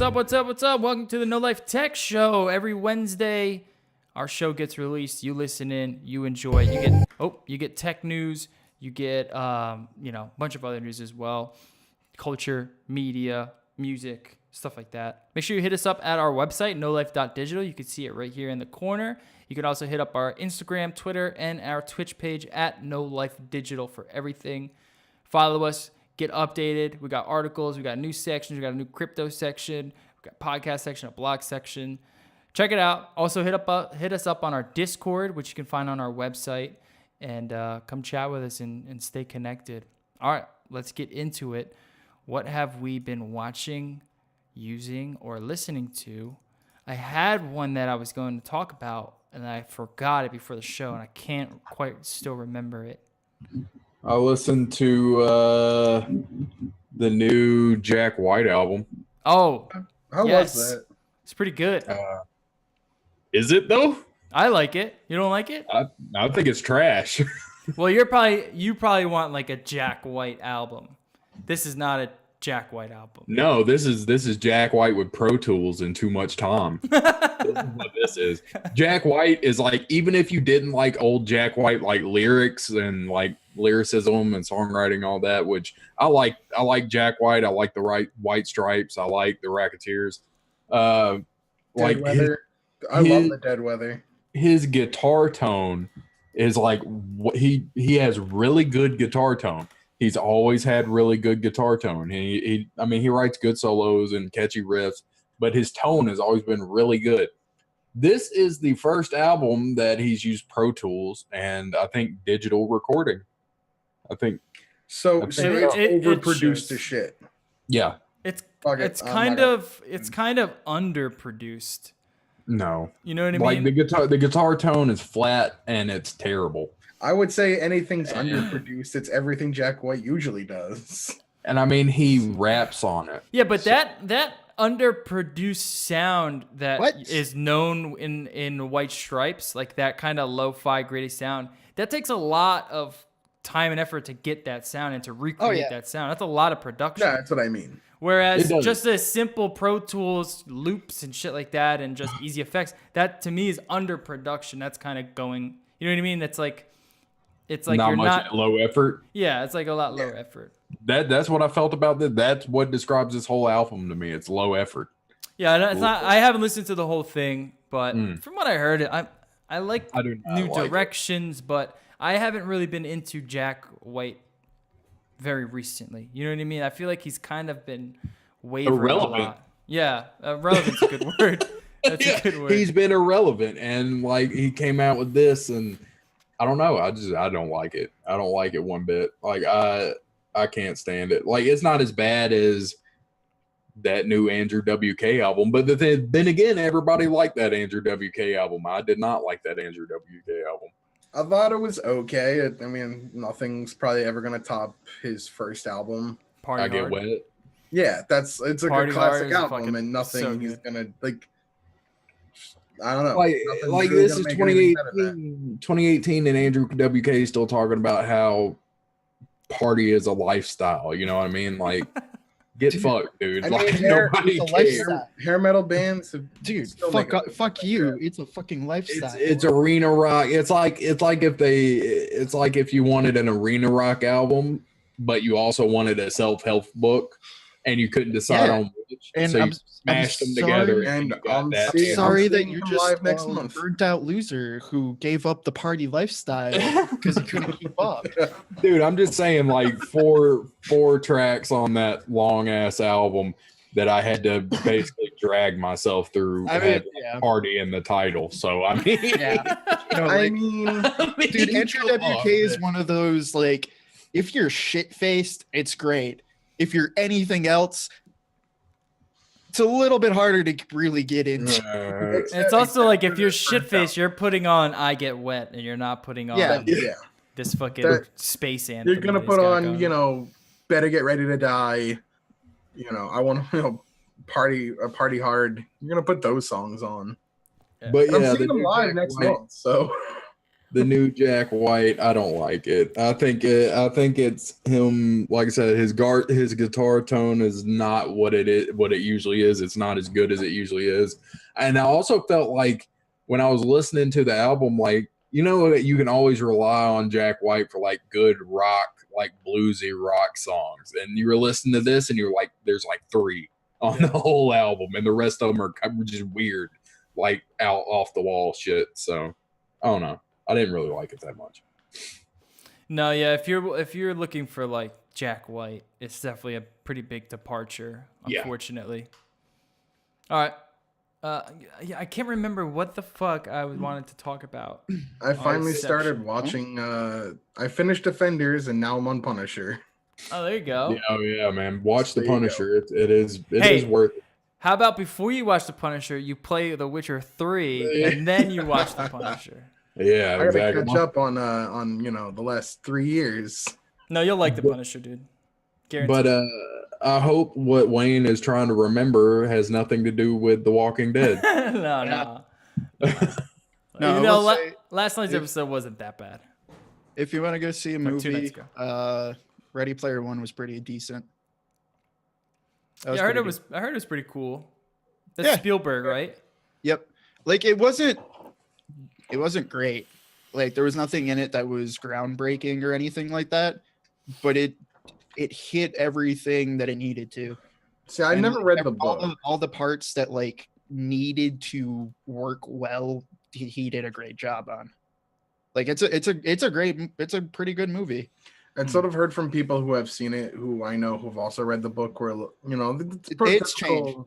up? What's up? What's up? Welcome to the No Life Tech Show. Every Wednesday, our show gets released. You listen in, you enjoy. You get tech news. You get a bunch of other news as well, culture, media, music, stuff like that. Make sure you hit us up at our website, nolife.digital. You can see it right here in the corner. You can also hit up our Instagram, Twitter, and our Twitch page at No Life Digital for everything. Follow us. Get updated. We got articles. We got new sections. We got a new crypto section. We got podcast section, a blog section. Check it out. Also, hit us up on our Discord, which you can find on our website, and come chat with us and stay connected. All right, let's get into it. What have we been watching, using, or listening to? I had one that I was going to talk about, and I forgot it before the show, and I can't quite still remember it. I listened to the new Jack White album. Oh, how was that? It's pretty good. Is it though? I like it. You don't like it? I think it's trash. Well, you probably want like a Jack White album. This is not a Jack White album. No, this is Jack White with Pro Tools and too much time. This is what this is. Jack White is like, even if you didn't like old Jack White like lyrics and like lyricism and songwriting, all that, which I like Jack White. I like the White Stripes. I like the Racketeers. Dead Weather. I love the Dead Weather. His guitar tone is like what he has really good guitar tone. He's always had really good guitar tone. He writes good solos and catchy riffs, but his tone has always been really good. This is the first album that he's used Pro Tools and I think digital recording. It's overproduced the shit. Yeah. It's kind of underproduced. No. You know what I mean? Like the guitar tone is flat and it's terrible. I would say anything's underproduced. It's everything Jack White usually does. And I mean, he raps on it. Yeah, but that underproduced sound that is known in White Stripes, like that kind of lo-fi gritty sound, that takes a lot of time and effort to get that sound and to recreate that sound. That's a lot of production. Yeah, that's what I mean. Whereas just a simple Pro Tools loops and shit like that and just easy effects, that to me is underproduction. That's kind of going, you know what I mean? It's like not much low effort. Yeah, it's like a lot lower effort. That's what I felt about that. That's what describes this whole album to me. It's low effort. Yeah, it's not. I haven't listened to the whole thing, but from what I heard, I like new directions, but I haven't really been into Jack White very recently. You know what I mean? I feel like he's kind of been wavering a lot. Yeah, irrelevant's a good word. That's a good word. He's been irrelevant, and like he came out with this, and I don't know. I don't like it. I don't like it one bit. Like I can't stand it. Like it's not as bad as that new Andrew WK album, but then again, everybody liked that Andrew WK album. I did not like that Andrew WK album. I thought it was okay. I mean, nothing's probably ever gonna top his first album. I Get Wet. Yeah, it's a good classic album, and nothing is gonna like. I don't know. Like really this is 2018, and Andrew WK is still talking about how party is a lifestyle. You know what I mean? Like, get fucked, dude. I mean, like nobody cares. Hair metal bands, dude. Fuck you. It's a fucking lifestyle. It's arena rock. It's like if you wanted an arena rock album, but you also wanted a self-help book, and you couldn't decide on which. And so you smashed them together. And I'm sorry that you're just next month burnt out loser who gave up the party lifestyle because he couldn't keep up. Dude, I'm just saying, like four tracks on that long ass album that I had to basically drag myself through. Party in the title. So I mean, dude, Andrew WK is one of those, like, if you're shit faced, it's great. If you're anything else, it's a little bit harder to really get into. It's also like if you're shit-faced, you're putting on "I Get Wet" and you're not putting on this fucking space anthem. You're gonna put on, "Better Get Ready to Die." I want to, party hard. You're gonna put those songs on. But I'm seeing them live next month, so the new Jack White, I don't like it. I think it's him. Like I said, his guitar tone is not what it usually is. It's not as good as it usually is. And I also felt like when I was listening to the album, like, you know, you can always rely on Jack White for like good rock, like bluesy rock songs. And you were listening to this and you're like, there's like 3 on the whole album, and the rest of them are just weird, like out off the wall shit. So I don't know. I didn't really like it that much. No, yeah. If you're looking for like Jack White, it's definitely a pretty big departure, unfortunately. Yeah. All right. Yeah, I can't remember what the fuck I wanted to talk about. I finally started watching. I finished Defenders, and now I'm on Punisher. Oh, there you go. Yeah, oh yeah, man. Watch the Punisher. It is worth it. How about before you watch the Punisher, you play The Witcher 3, and then you watch the Punisher? Yeah, exactly. I gotta catch up on the last 3 years. No, you'll like the Punisher, dude. Guaranteed. But I hope what Wayne is trying to remember has nothing to do with The Walking Dead. No. No, last night's episode wasn't that bad. If you want to go see a movie, Ready Player One was pretty decent. I heard it was pretty cool. That's Spielberg, right? Yep. Like it wasn't great. Like there was nothing in it that was groundbreaking or anything like that, but it hit everything that it needed to. See, I never read the book. All the parts that like needed to work well, he did a great job on. Like it's a pretty good movie. I'd sort of heard from people who have seen it, who I know who've also read the book, where it's changed.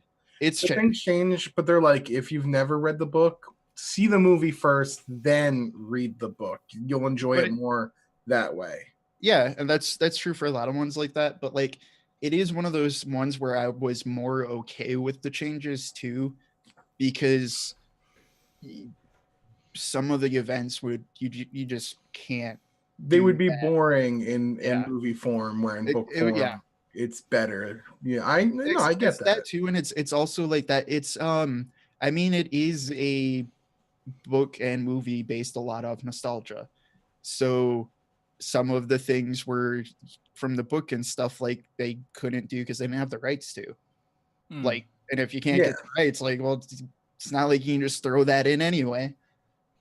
Things change, but they're like, if you've never read the book, see the movie first, then read the book. You'll enjoy it more that way. Yeah, and that's true for a lot of ones like that. But like, it is one of those ones where I was more okay with the changes too, because some of the events you just can't. They would be boring in movie form, where in book form, it's better. Yeah, I get that too, and it's also like that. It's I mean, it is a book and movie based a lot of nostalgia, so some of the things were from the book and stuff like they couldn't do because they didn't have the rights to. Like, and if you can't get the rights, like, well, it's not like you can just throw that in anyway.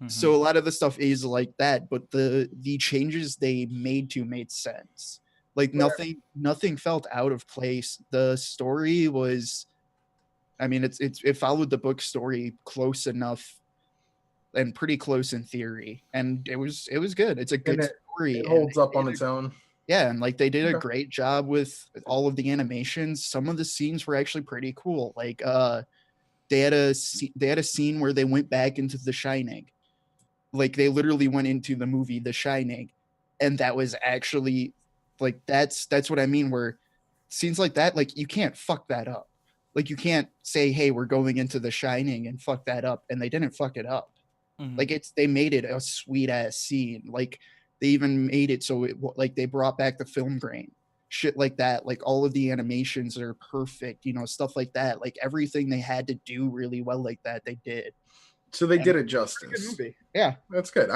So a lot of the stuff is like that, but the changes they made sense. Like nothing felt out of place. The story was, I mean, it followed the book story close enough, and pretty close in theory, and it was good. It's a good story. It holds up on its own. Yeah, and like they did a great job with all of the animations. Some of the scenes were actually pretty cool. Like they had a scene where they went back into The Shining. Like they literally went into the movie The Shining, and that was actually like that's what I mean, where scenes like that, like you can't fuck that up. Like you can't say, hey, we're going into The Shining and fuck that up, and they didn't fuck it up. Like they made it a sweet ass scene. Like they even made it so like they brought back the film grain, shit like that. Like all of the animations are perfect, stuff like that. Like everything they had to do really well like that, they did. So they did it justice. Movie. Yeah, that's good.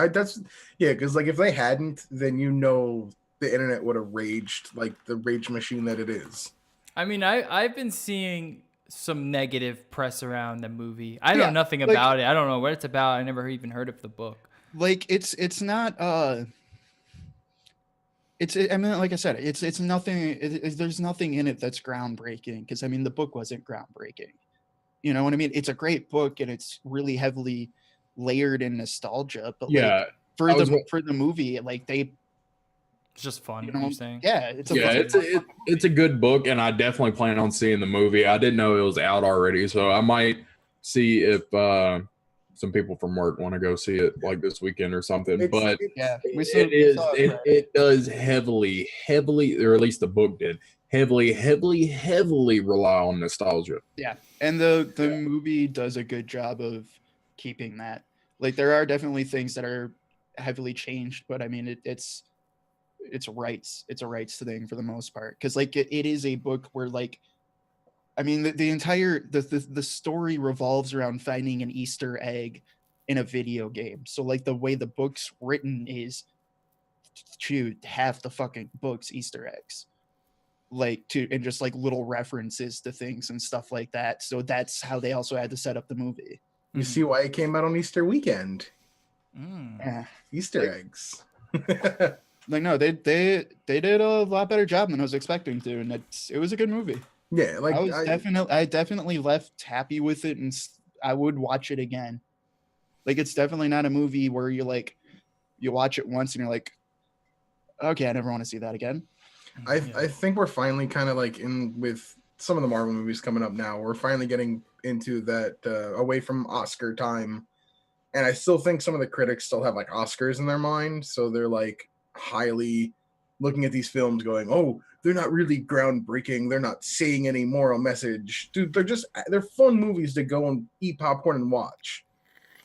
Because like if they hadn't, then the internet would have raged like the rage machine that it is. I mean, I've been seeing some negative press around the movie. I know nothing about it. I don't know what it's about. I never even heard of the book. Like it's not I mean, like I said, it's nothing. There's nothing in it that's groundbreaking, because I mean the book wasn't groundbreaking. You know what I mean? It's a great book, and it's really heavily layered in nostalgia. But like, for the movie, like it's just fun. You're saying? Yeah, it's a good book, and I definitely plan on seeing the movie. I didn't know it was out already, so I might see if some people from work want to go see it like this weekend or something. It does heavily, or at least the book did. Heavily rely on nostalgia. Yeah, and the movie does a good job of keeping that. Like there are definitely things that are heavily changed, but I mean it's rights. It's a rights thing for the most part, because like it is a book where like, I mean the entire the story revolves around finding an Easter egg in a video game. So like the way the book's written is to half the fucking book's Easter eggs. Like and just like little references to things and stuff like that. So that's how they also had to set up the movie. You see why it came out on Easter weekend. Yeah. Easter eggs. Like no, they did a lot better job than I was expecting to, and it was a good movie. Yeah, like I definitely left happy with it, and I would watch it again. Like it's definitely not a movie where you watch it once and you're like, okay, I never want to see that again. I think we're finally kind of like in with some of the Marvel movies coming up now. We're finally getting into that away from Oscar time, and I still think some of the critics still have like Oscars in their mind, so they're like highly looking at these films going, oh, they're not really groundbreaking, they're not saying any moral message. Dude, they're fun movies to go and eat popcorn and watch.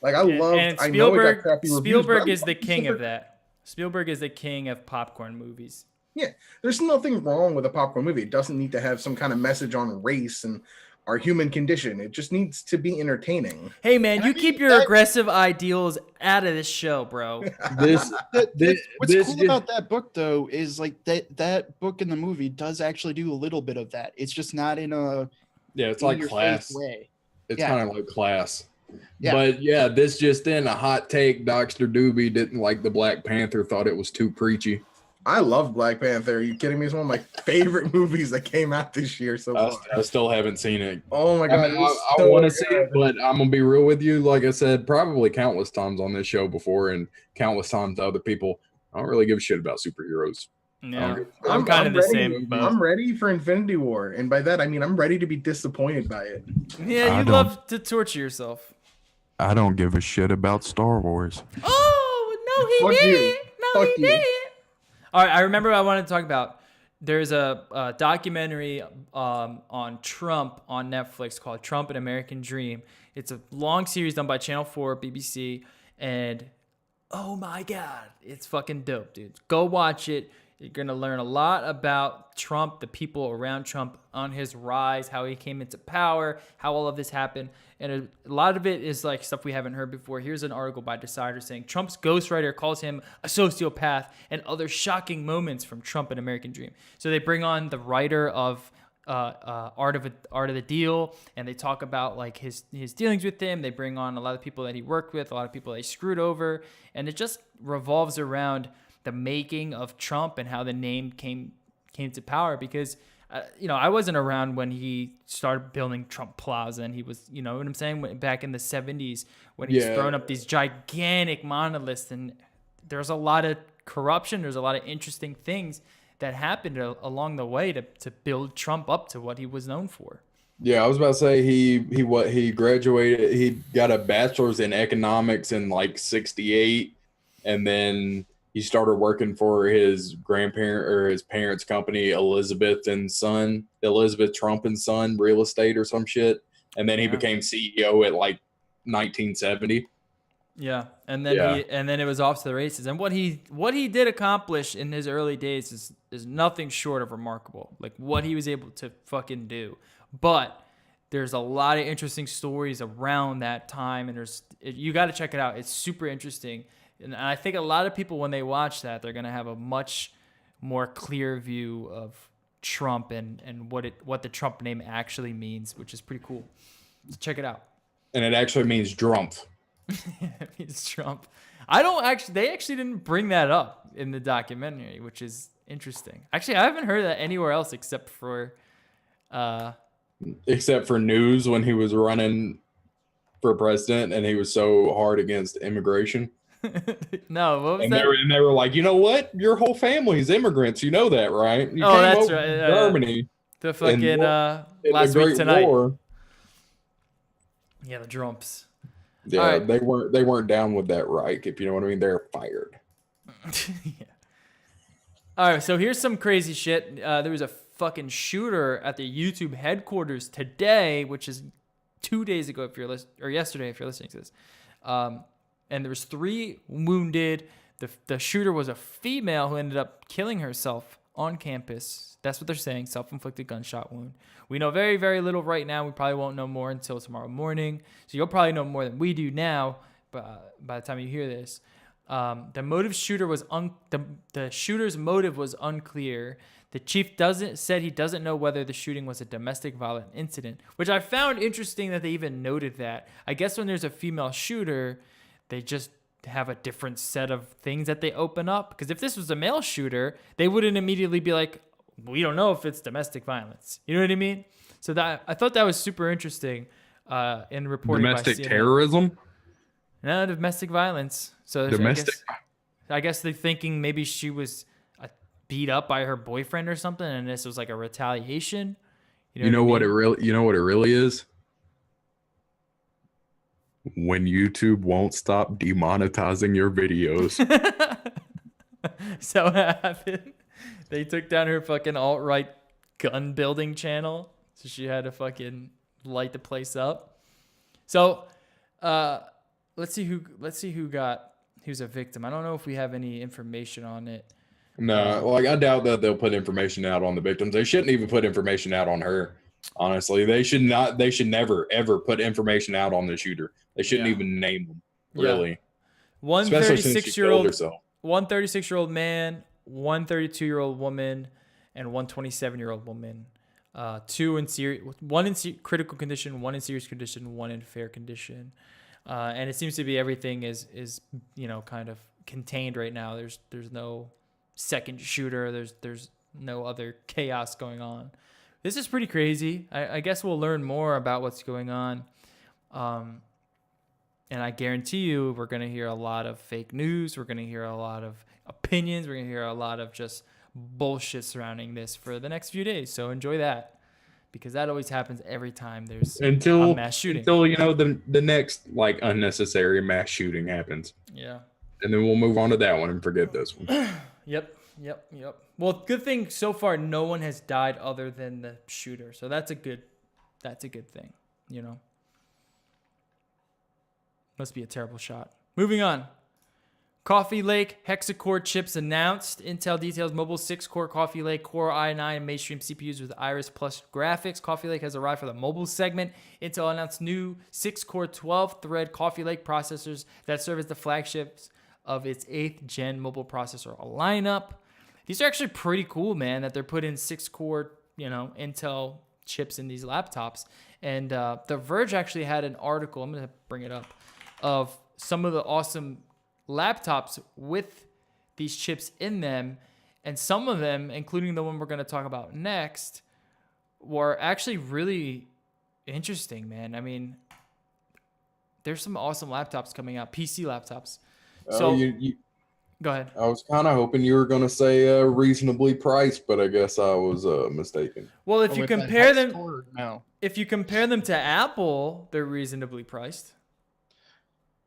Like I know it got crappy reviews, Spielberg is the king of that. Spielberg is the king of popcorn movies. Yeah, there's nothing wrong with a popcorn movie. It doesn't need to have some kind of message on race and our human condition. It just needs to be entertaining. Hey man, keep your aggressive ideals out of this show, bro. What's cool about that book though is like that book in the movie does actually do a little bit of that. It's just not in a it's like Class way. It's kind of like Class. Yeah. But yeah, this just in a hot take. Dr. Doobie didn't like the Black Panther, thought it was too preachy. I love Black Panther. Are you kidding me? It's one of my favorite movies that came out this year so far. I still haven't seen it. Oh my god! I want to see it, but I'm gonna be real with you. Like I said, probably countless times on this show before, and countless times to other people. I don't really give a shit about superheroes. Yeah, I'm kind of the same. I'm ready for Infinity War, and by that I mean I'm ready to be disappointed by it. Yeah, you love to torture yourself. I don't give a shit about Star Wars. Oh no, he did. No, he did. All right, I remember I wanted to talk about. There's a documentary on Trump on Netflix called Trump: An American Dream. It's a long series done by Channel 4, BBC, and oh my god, it's fucking dope, dude. Go watch it. You're gonna learn a lot about Trump, the people around Trump, on his rise, how he came into power, how all of this happened. And a lot of it is like stuff we haven't heard before. Here's an article by Decider saying Trump's ghostwriter calls him a sociopath, and other shocking moments from Trump: An American Dream. So they bring on the writer of Art of the Deal, and they talk about like his dealings with him. They bring on a lot of people that he worked with, a lot of people that he screwed over, and it just revolves around the making of Trump and how the name came to power. Because I wasn't around when he started building Trump Plaza, and he was, you know what I'm saying, back in the 70s when he's throwing up these gigantic monoliths, and there's a lot of corruption. There's a lot of interesting things that happened along the way to build Trump up to what he was known for. Yeah, I was about to say he graduated. He got a bachelor's in economics in like '68, and then he started working for his parents' company, Elizabeth Trump and Son Real Estate or some shit. And then he became CEO at like 1970. Yeah, and then it was off to the races. And what he did accomplish in his early days is nothing short of remarkable. Like what he was able to fucking do. But there's a lot of interesting stories around that time, and you got to check it out. It's super interesting. And I think a lot of people, when they watch that, they're going to have a much more clear view of Trump and what the Trump name actually means, which is pretty cool. So check it out. And it actually means Trump. It means Trump. They actually didn't bring that up in the documentary, which is interesting. Actually, I haven't heard that anywhere else except for news when he was running for president and he was so hard against immigration. No, what was that? And they were like, you know what? Your whole family's immigrants. You know that, right? You came that's right. Germany. The fucking last week tonight. War. Yeah, the Drumps. Yeah, right. They weren't down with that Reich, if you know what I mean. They're fired. Yeah. All right, so here's some crazy shit. There was a fucking shooter at the YouTube headquarters today, which is 2 days ago yesterday if you're listening to this. And there was 3 wounded. The shooter was a female who ended up killing herself on campus. That's what they're saying, self-inflicted gunshot wound. We know very, very little right now. We probably won't know more until tomorrow morning. So you'll probably know more than we do now. by the time you hear this. The shooter's motive was unclear. The chief said he doesn't know whether the shooting was a domestic violent incident, which I found interesting that they even noted that. I guess when there's a female shooter, they just have a different set of things that they open up. Because if this was a male shooter, they wouldn't immediately be like, we don't know if it's domestic violence. You know what I mean? So that I thought that was super interesting in reporting Domestic by CNN. terrorism? No, domestic violence. So Domestic. I guess they're thinking maybe she was beat up by her boyfriend or something, and this was like a retaliation. You know what it really is? When YouTube won't stop demonetizing your videos. So what happened? They took down her fucking alt-right gun building channel, so she had to fucking light the place up. So let's see who's a victim. I don't know if we have any information on it. No, like I doubt that they'll put information out on the victims. They shouldn't even put information out on her. Honestly, they should not. They should never ever put information out on the shooter. They shouldn't even name them. Really, One especially since she killed 36-year-old, herself. one 36-year-old man, one 32-year-old woman, and one 27-year-old woman. One in critical condition, one in serious condition, one in fair condition. And it seems to be everything is kind of contained right now. There's no second shooter. There's no other chaos going on. This is pretty crazy. I guess we'll learn more about what's going on. And I guarantee you we're going to hear a lot of fake news. We're going to hear a lot of opinions. We're going to hear a lot of just bullshit surrounding this for the next few days. So enjoy that, because that always happens every time there's a mass shooting. Until the next like unnecessary mass shooting happens. Yeah. And then we'll move on to that one and forget this one. Yep. Well, good thing so far no one has died other than the shooter. So that's a good thing, Must be a terrible shot. Moving on. Coffee Lake Hexacore chips announced. Intel details mobile 6-core Coffee Lake Core i9 mainstream CPUs with Iris Plus graphics. Coffee Lake has arrived for the mobile segment. Intel announced new 6-core 12-thread Coffee Lake processors that serve as the flagships of its 8th gen mobile processor lineup. These are actually pretty cool, man, that they're putting 6-core, Intel chips in these laptops. And The Verge actually had an article, I'm going to bring it up, of some of the awesome laptops with these chips in them. And some of them, including the one we're going to talk about next, were actually really interesting, man. I mean, there's some awesome laptops coming out, PC laptops. So go ahead. I was kind of hoping you were going to say reasonably priced, but I guess I was mistaken. Well, if you compare them, no. if you compare them to Apple, they're reasonably priced.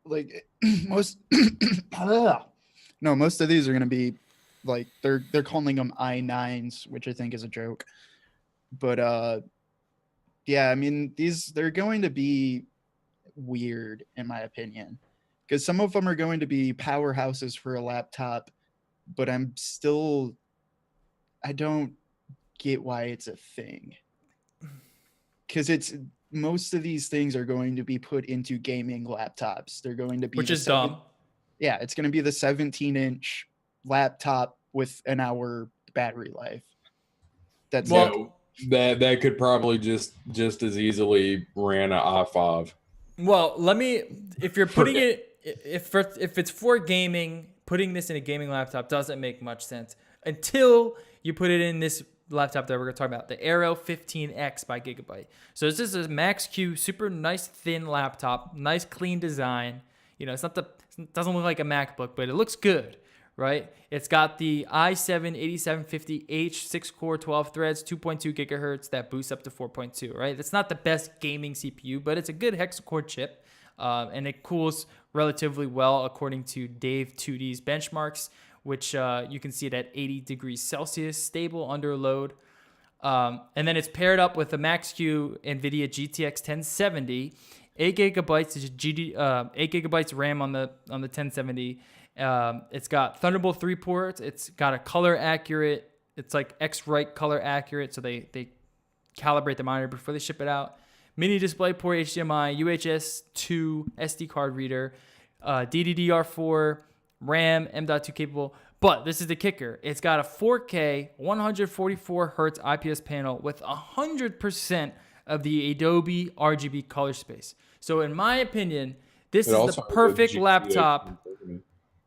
Like most of these are going to be like they're calling them i9s, which I think is a joke. But yeah, I mean, they're going to be weird in my opinion, because some of them are going to be powerhouses for a laptop, but I don't get why it's a thing, because most of these things are going to be put into gaming laptops. They're going to be, which is dumb. Yeah, it's going to be the 17-inch laptop with an hour battery life. That's that could probably just as easily ran an i5. Well, if you're putting it, if it's for gaming, putting this in a gaming laptop doesn't make much sense until you put it in this laptop that we're going to talk about, the Aero 15X by Gigabyte. So this is a Max-Q, super nice thin laptop, nice clean design. It doesn't look like a MacBook, but it looks good, right? It's got the i7-8750H 6-core 12 threads, 2.2 gigahertz that boosts up to 4.2, right? It's not the best gaming CPU, but it's a good Hexacore chip, and it cools relatively well according to Dave 2D's benchmarks, which you can see it at 80 degrees Celsius, stable under load. And then it's paired up with the Max-Q NVIDIA GTX 1070, 8 gigabytes RAM on the 1070. It's got Thunderbolt 3 ports. It's got a color accurate. It's like X-Rite color accurate, so they calibrate the monitor before they ship it out. Mini DisplayPort, HDMI, UHS 2 SD card reader. DDR4, RAM, M.2 capable. But this is the kicker. It's got a 4K 144 hertz IPS panel with 100% of the Adobe RGB color space. So in my opinion, this is the perfect laptop.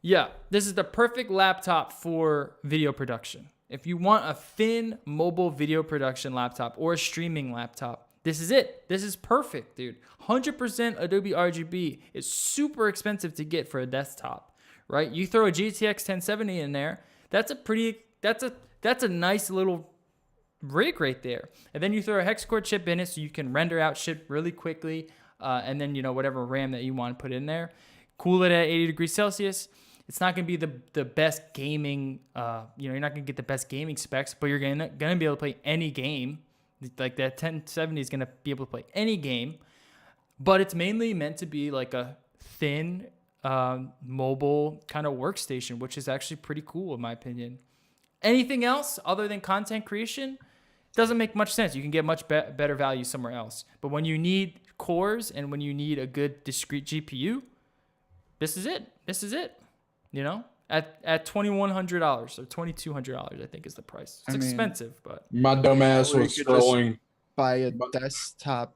Yeah, this is the perfect laptop for video production. If you want a thin mobile video production laptop or a streaming laptop, this is it. This is perfect, dude. 100% Adobe RGB is super expensive to get for a desktop. Right, you throw a GTX 1070 in there. That's a nice little rig right there. And then you throw a Hexacore chip in it, so you can render out shit really quickly. And then whatever RAM that you want to put in there, cool it at 80 degrees Celsius. It's not gonna be the best gaming. You're not gonna get the best gaming specs, but you're gonna be able to play any game. Like that 1070 is gonna be able to play any game. But it's mainly meant to be like a thin mobile kind of workstation, which is actually pretty cool in my opinion. Anything else other than content creation doesn't make much sense. You can get much better value somewhere else. But when you need cores and when you need a good discrete GPU, this is it. This is it. At $2,100 or $2,200, I think is the price. It's expensive, but my dumbass was scrolling. Buy a desktop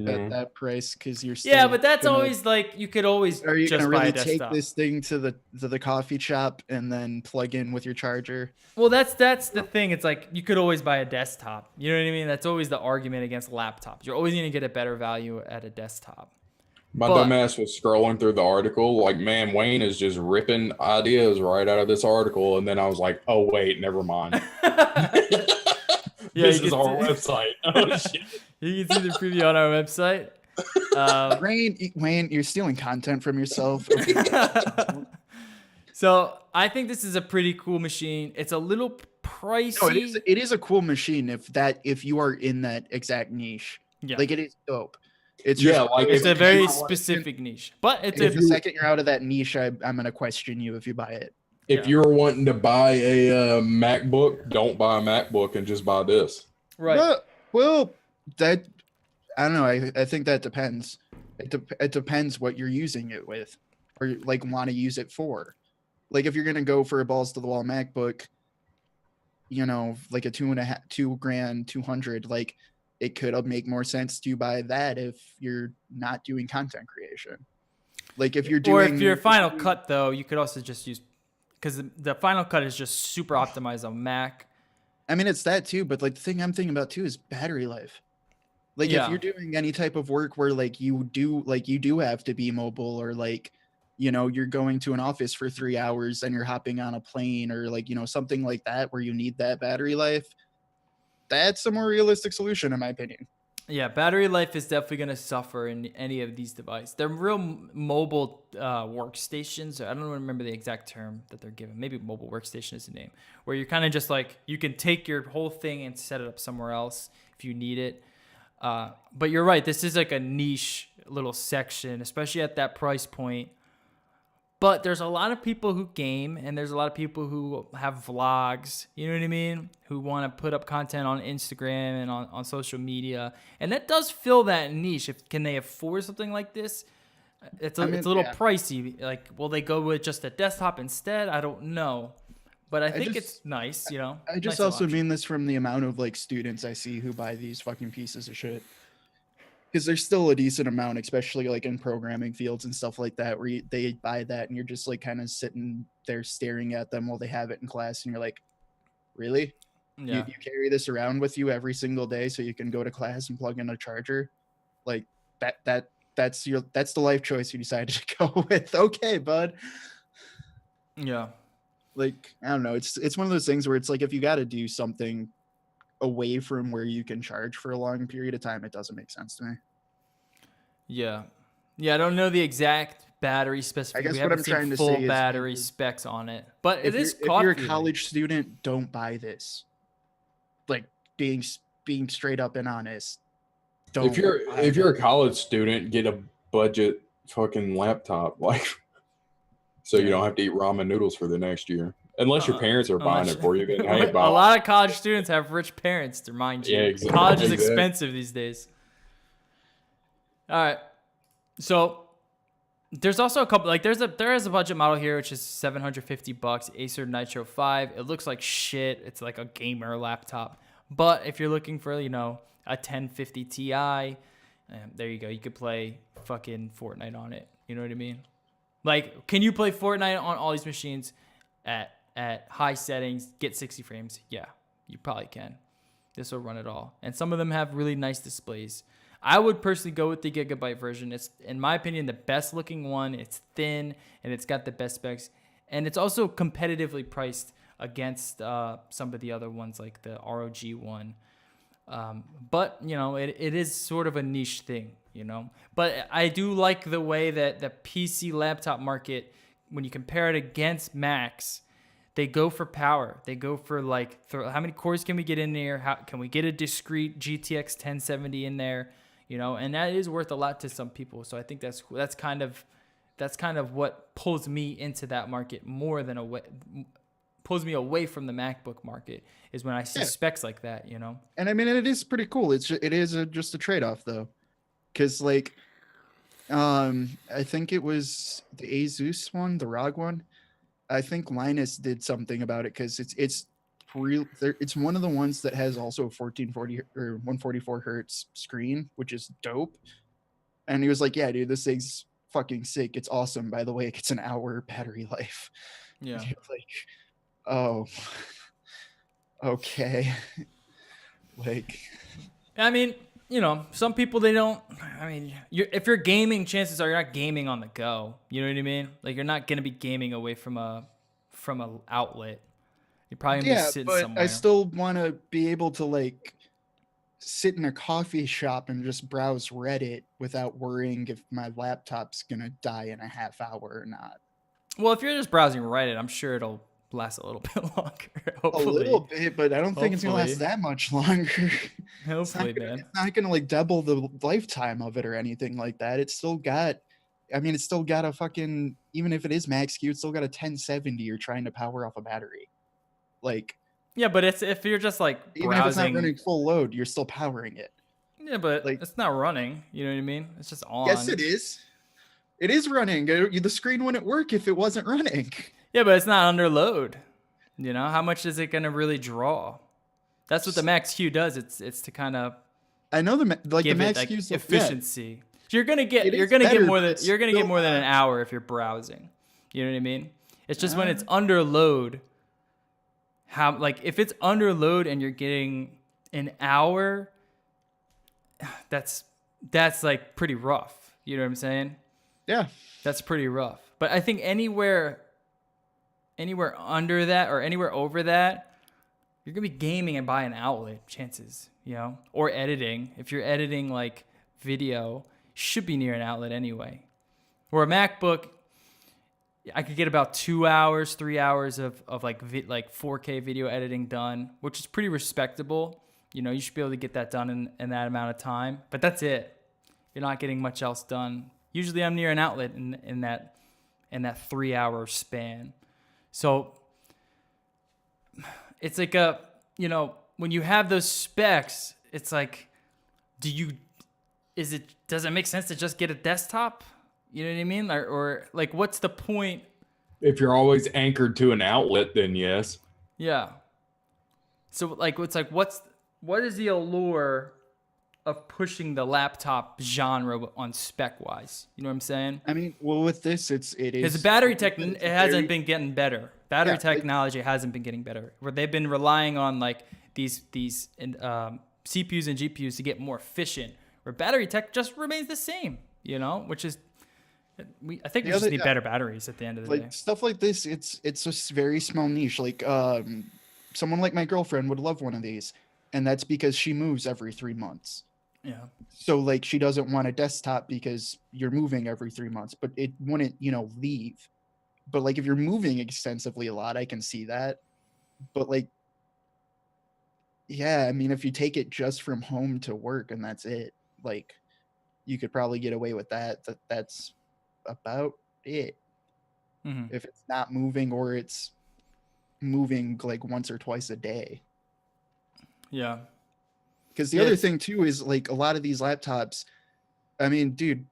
at that price because you're still. Yeah, but that's always like you could always. Are you just gonna buy really a take desktop. this thing to the coffee shop and then plug in with your charger? Well, that's the thing. It's like you could always buy a desktop. You know what I mean? That's always the argument against laptops. You're always gonna get a better value at a desktop. My dumbass was scrolling through the article, like, man, Wayne is just ripping ideas right out of this article, and then I was like, oh wait, never mind. This is our website. Oh shit! You can see the preview on our website. Wayne, you're stealing content from yourself. So I think this is a pretty cool machine. It's a little pricey. No, it is a cool machine if you are in that exact niche. Yeah. Like it is dope. It's it's a very specific niche. But it's the second you're out of that niche, I'm gonna question you if you buy it. If you're wanting to buy a MacBook, don't buy a MacBook and just buy this. Right. Well, that I don't know. I think that depends. It depends what you're using it with, or like want to use it for. Like if you're gonna go for a balls to the wall MacBook, like a $2,200, like it could make more sense to buy that if you're not doing content creation. Like if you're doing, or if you're Final Cut though, you could also just use, because the Final Cut is just super optimized on Mac. I mean, it's that too, but like the thing I'm thinking about too is battery life. Like if you're doing any type of work where like you do have to be mobile, or like, you're going to an office for 3 hours and you're hopping on a plane, or like, something like that where you need that battery life, that's a more realistic solution in my opinion. Yeah, battery life is definitely going to suffer in any of these devices. They're real mobile workstations. I don't remember the exact term that they're given. Maybe mobile workstation is the name, where you're kind of just like, you can take your whole thing and set it up somewhere else if you need it. But you're right. This is like a niche little section, especially at that price point. But there's a lot of people who game, and there's a lot of people who have vlogs, you know what I mean? Who want to put up content on Instagram and on social media. And that does fill that niche. Can they afford something like this? It's a little pricey. Like, will they go with just a desktop instead? I don't know. But I think it's nice, I just also mean this from the amount of like students I see who buy these fucking pieces of shit. Because there's still a decent amount, especially like in programming fields and stuff like that, where they buy that and you're just like kind of sitting there staring at them while they have it in class, and you're like, really? Yeah. You carry this around with you every single day so you can go to class and plug in a charger? Like that's the life choice you decided to go with. Okay, bud. Yeah. Like, I don't know. It's one of those things where it's like, if you got to do something away from where you can charge for a long period of time, it doesn't make sense to me. Yeah. I don't know the exact battery specifications. I guess what I'm trying to say full is battery specs on it, but if you're a college student, don't buy this. Like being straight up and honest. Don't. If you're a college student, get a budget fucking laptop, like, so you don't have to eat ramen noodles for the next year. Unless your parents are buying it for you. Then, hey, a lot of college students have rich parents, to remind you. Yeah, exactly. College is expensive these days. All right. So There's also a couple, like there is a budget model here, which is $750, Acer Nitro 5. It looks like shit. It's like a gamer laptop. But if you're looking for, you know, a 1050 Ti, there you go. You could play fucking Fortnite on it. You know what I mean? Like, can you play Fortnite on all these machines at high settings, get 60 frames? Yeah, you probably can. This will run it all. And some of them have really nice displays. I would personally go with the Gigabyte version. It's, in my opinion, the best looking one. It's thin and it's got the best specs. And it's also competitively priced against some of the other ones like the ROG one. But, you know, it is sort of a niche thing, you know. But I do like the way that the PC laptop market, when you compare it against Macs, they go for power. They go for like, how many cores can we get in there? How can we get a discrete GTX 1070 in there? You know, and that is worth a lot to some people. So I think that's kind of what pulls me into that market more than pulls me away from the MacBook market, is when I see specs like that, you know. And I mean, it is pretty cool. It is just a trade-off though, because like, I think it was the Asus one, the ROG one. I think Linus did something about it because it's one of the ones that has also a 1440 or 144 hertz screen, which is dope. And he was like, yeah, dude, this thing's fucking sick. It's awesome. By the way, it gets an hour battery life. Yeah. Like, oh, okay. Like, I mean, you know, some people, they don't, I mean, if you're gaming, chances are you're not gaming on the go. You know what I mean? Like, you're not going to be gaming away from a outlet. You're probably going to be sitting somewhere. I still want to be able to like sit in a coffee shop and just browse Reddit without worrying if my laptop's going to die in a half hour or not. Well, if you're just browsing Reddit, I'm sure it'll last a little bit longer. Hopefully. A little bit, but I don't think it's going to last that much longer. Hopefully, man. It's not going to like double the lifetime of it or anything like that. It's still got a fucking, even if it is max Q, it's still got a 1070 you're trying to power off a battery. Like, yeah, but it's, if you're just like browsing, even if it's not running full load, you're still powering it. Yeah, but like, it's not running. You know what I mean? It's just on. Yes, it is. It is running. The screen wouldn't work if it wasn't running. Yeah, but it's not under load. You know, how much is it going to really draw? That's what the Max Q does. It's to kind of, I know the Max like Q's efficiency. So you're gonna get more than an hour if you're browsing. You know what I mean? It's just when it's under load. How, like, if it's under load and you're getting an hour, that's like pretty rough. You know what I'm saying? Yeah, that's pretty rough. But I think anywhere under that or anywhere over that, you're gonna be gaming and buy an outlet, chances, you know, or editing. If you're editing like video, should be near an outlet anyway. Or a MacBook, I could get about 2 hours, 3 hours of like 4K video editing done, which is pretty respectable. You know, you should be able to get that done in that amount of time. But that's it. You're not getting much else done. Usually I'm near an outlet in that 3 hour span. So it's like you know, when you have those specs, it's like, does it make sense to just get a desktop? You know what I mean? Or like, what's the point? If you're always anchored to an outlet, then yes. Yeah. So like, what is the allure of pushing the laptop genre on spec wise? You know what I'm saying? I mean, well, with this, it is. Because the battery tech, it hasn't been getting better. Battery technology hasn't been getting better. Where they've been relying on like these CPUs and GPUs to get more efficient. Where battery tech just remains the same. You know, which is. I think we just need better batteries at the end of the day. Stuff like this, it's a very small niche. Like someone like my girlfriend would love one of these, and that's because she moves every 3 months. Yeah. So like she doesn't want a desktop because you're moving every 3 months, but it wouldn't, you know, leave. But like if you're moving extensively a lot, I can see that. But like, yeah, I mean, if you take it just from home to work and that's it, like you could probably get away with that. That's about it. Mm-hmm. If it's not moving or it's moving like once or twice a day. Yeah. Because the other thing too is like a lot of these laptops, I mean, dude,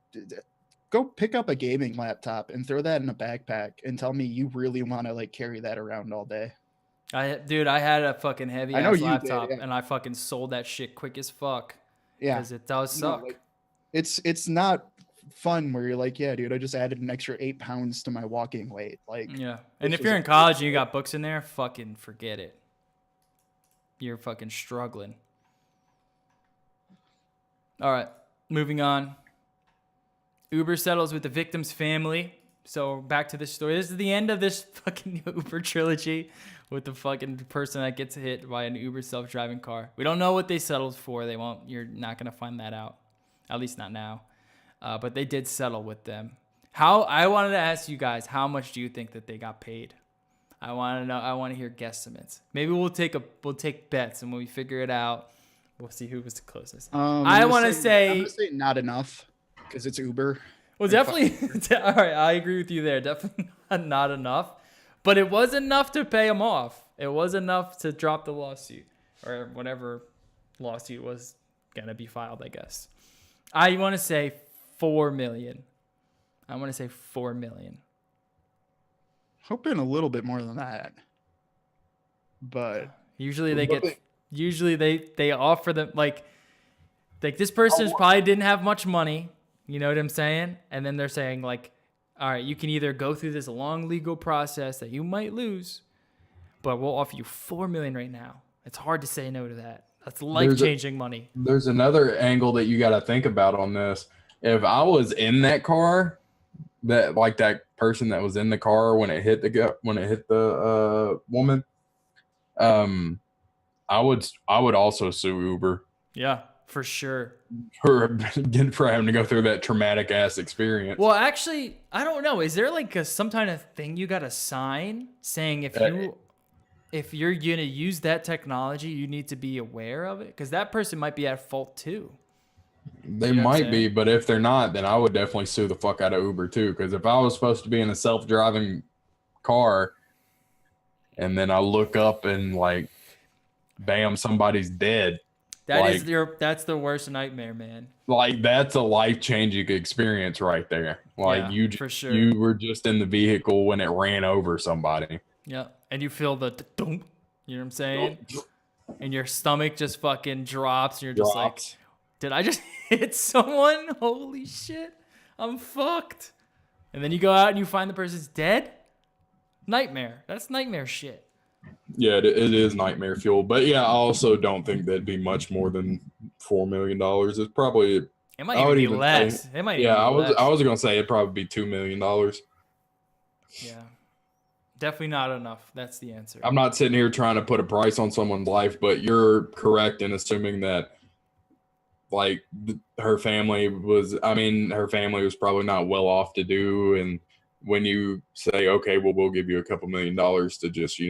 go pick up a gaming laptop and throw that in a backpack and tell me you really want to like carry that around all day. Dude, I had a fucking heavy I know ass you did, laptop yeah. and I fucking sold that shit quick as fuck. Yeah. Because it does No, suck. like, it's not fun where you're like, yeah, dude, I just added an extra 8 pounds to my walking weight. Like, Yeah. And this if you're was in college and you got books in there, fucking forget it. You're fucking struggling. All right. Moving on. Uber settles with the victim's family. So back to this story. This is the end of this fucking Uber trilogy with the fucking person that gets hit by an Uber self-driving car. We don't know what they settled for. They won't. You're not going to find that out. At least not now. But they did settle with them. I wanted to ask you guys, how much do you think that they got paid? I want to know. I want to hear guesstimates. Maybe we'll take bets, and when we figure it out, we'll see who was the closest. I want to say I'm gonna say not enough because it's Uber. Well, definitely. All right, I agree with you there. Definitely not enough, but it was enough to pay him off. It was enough to drop the lawsuit or whatever lawsuit was gonna be filed, I guess. I want to say 4 million. I want to say 4 million. Hoping a little bit more than that, but Usually they offer them like this person probably didn't have much money. You know what I'm saying? And then they're saying like, all right, you can either go through this long legal process that you might lose, but we'll offer you 4 million right now. It's hard to say no to that. That's life-changing money. There's another angle that you got to think about on this. If I was in that car, that person that was in the car when it hit the woman, I would also sue Uber. Yeah, for sure. For having to go through that traumatic ass experience. Well, actually, I don't know. Is there like some kind of thing you got to sign saying if you're going to use that technology, you need to be aware of it? Because that person might be at fault too. They might be, but if they're not, then I would definitely sue the fuck out of Uber too. Because if I was supposed to be in a self-driving car and then I look up and like, bam, somebody's dead. That's the worst nightmare, man. Like that's a life-changing experience right there. Like for sure. You were just in the vehicle when it ran over somebody. Yeah, and you feel the thump, you know what I'm saying? And your stomach just fucking drops, and you're just like, did I just hit someone? Holy shit, I'm fucked. And then you go out and you find the person's dead. Nightmare. That's nightmare shit. Yeah, it is nightmare fuel. But yeah, I also don't think that'd be much more than $4 million. It's probably. It might even be less. It might. Yeah, I was gonna say it'd probably be $2 million. Yeah, definitely not enough. That's the answer. I'm not sitting here trying to put a price on someone's life, but you're correct in assuming that, like, her family was probably not well off to do, and when you say, okay, well, we'll give you a couple $1 million to just,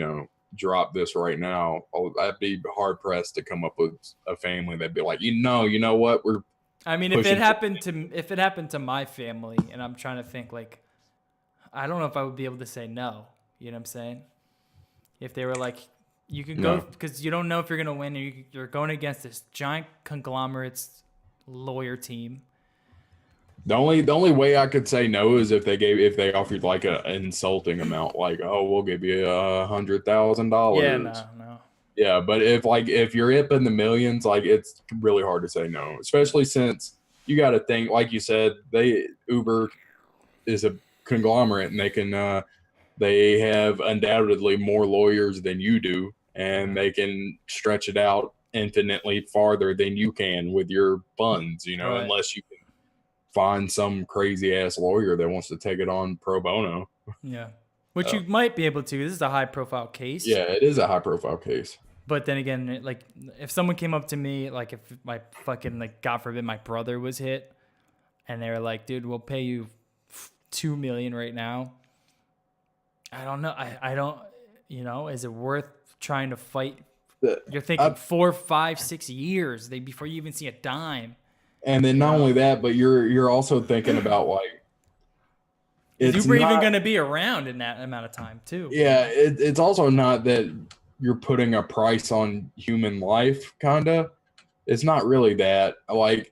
drop this right now, I'd be hard pressed to come up with a family that'd be like, you know what, if it happened to my family, and I'm trying to think, like, I don't know if I would be able to say no. You know what I'm saying? If they were like, you can go, because you don't know if you're gonna win, and you're going against this giant conglomerate's lawyer team. The only way I could say no is if they offered like an insulting amount, like, oh, we'll give you $100,000. Yeah, no. Yeah, but if you're up in the millions, like, it's really hard to say no, especially since you got to think, like you said, Uber is a conglomerate, and they have undoubtedly more lawyers than you do, and they can stretch it out infinitely farther than you can with your funds, Right. Unless you can find some crazy ass lawyer that wants to take it on pro bono. Yeah. Which you might be able to. This is a high profile case. Yeah, it is a high profile case. But then again, like, if someone came up to me, like, if my fucking, like, God forbid, my brother was hit, and they were like, dude, we'll pay you $2 million right now. I don't know. I don't, is it worth trying to fight? You're thinking 4, 5, 6 years before you even see a dime. And then not only that, but you're also thinking about, like, is Uber even going to be around in that amount of time too? Yeah, it's also not that you're putting a price on human life, kind of. It's not really that. Like,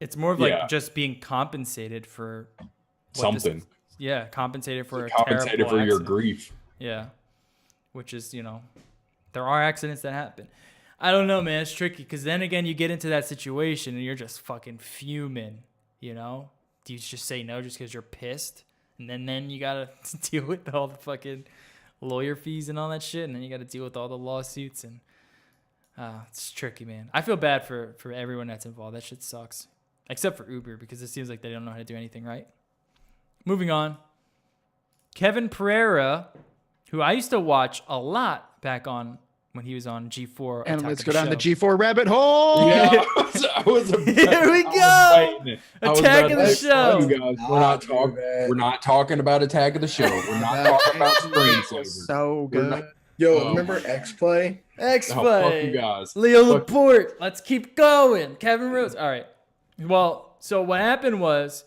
It's more of like Yeah. just being compensated for Something. compensated for a Compensated terrible for your accident. grief. Yeah, which is there are accidents that happen. I don't know, man. It's tricky because then again, you get into that situation and you're just fucking fuming. Do you just say no just because you're pissed, and then you gotta deal with all the fucking lawyer fees and all that shit, and then you gotta deal with all the lawsuits, and it's tricky, man. I feel bad for everyone that's involved. That shit sucks, except for Uber because it seems like they don't know how to do anything right. Moving on, Kevin Pereira, who I used to watch a lot back on when he was on G4. And Attack let's of go the down the Show. G4 rabbit hole. Yeah, Here we go. Attack of the Show. You guys, we're not talking about Attack of the Show. We're not talking about Screensavers. So We're good. not- Yo, remember X-Play? Oh, fuck you X-Play. guys. Leo Fuck- Laporte. Let's keep going. Kevin Rose. All right. Well, so what happened was,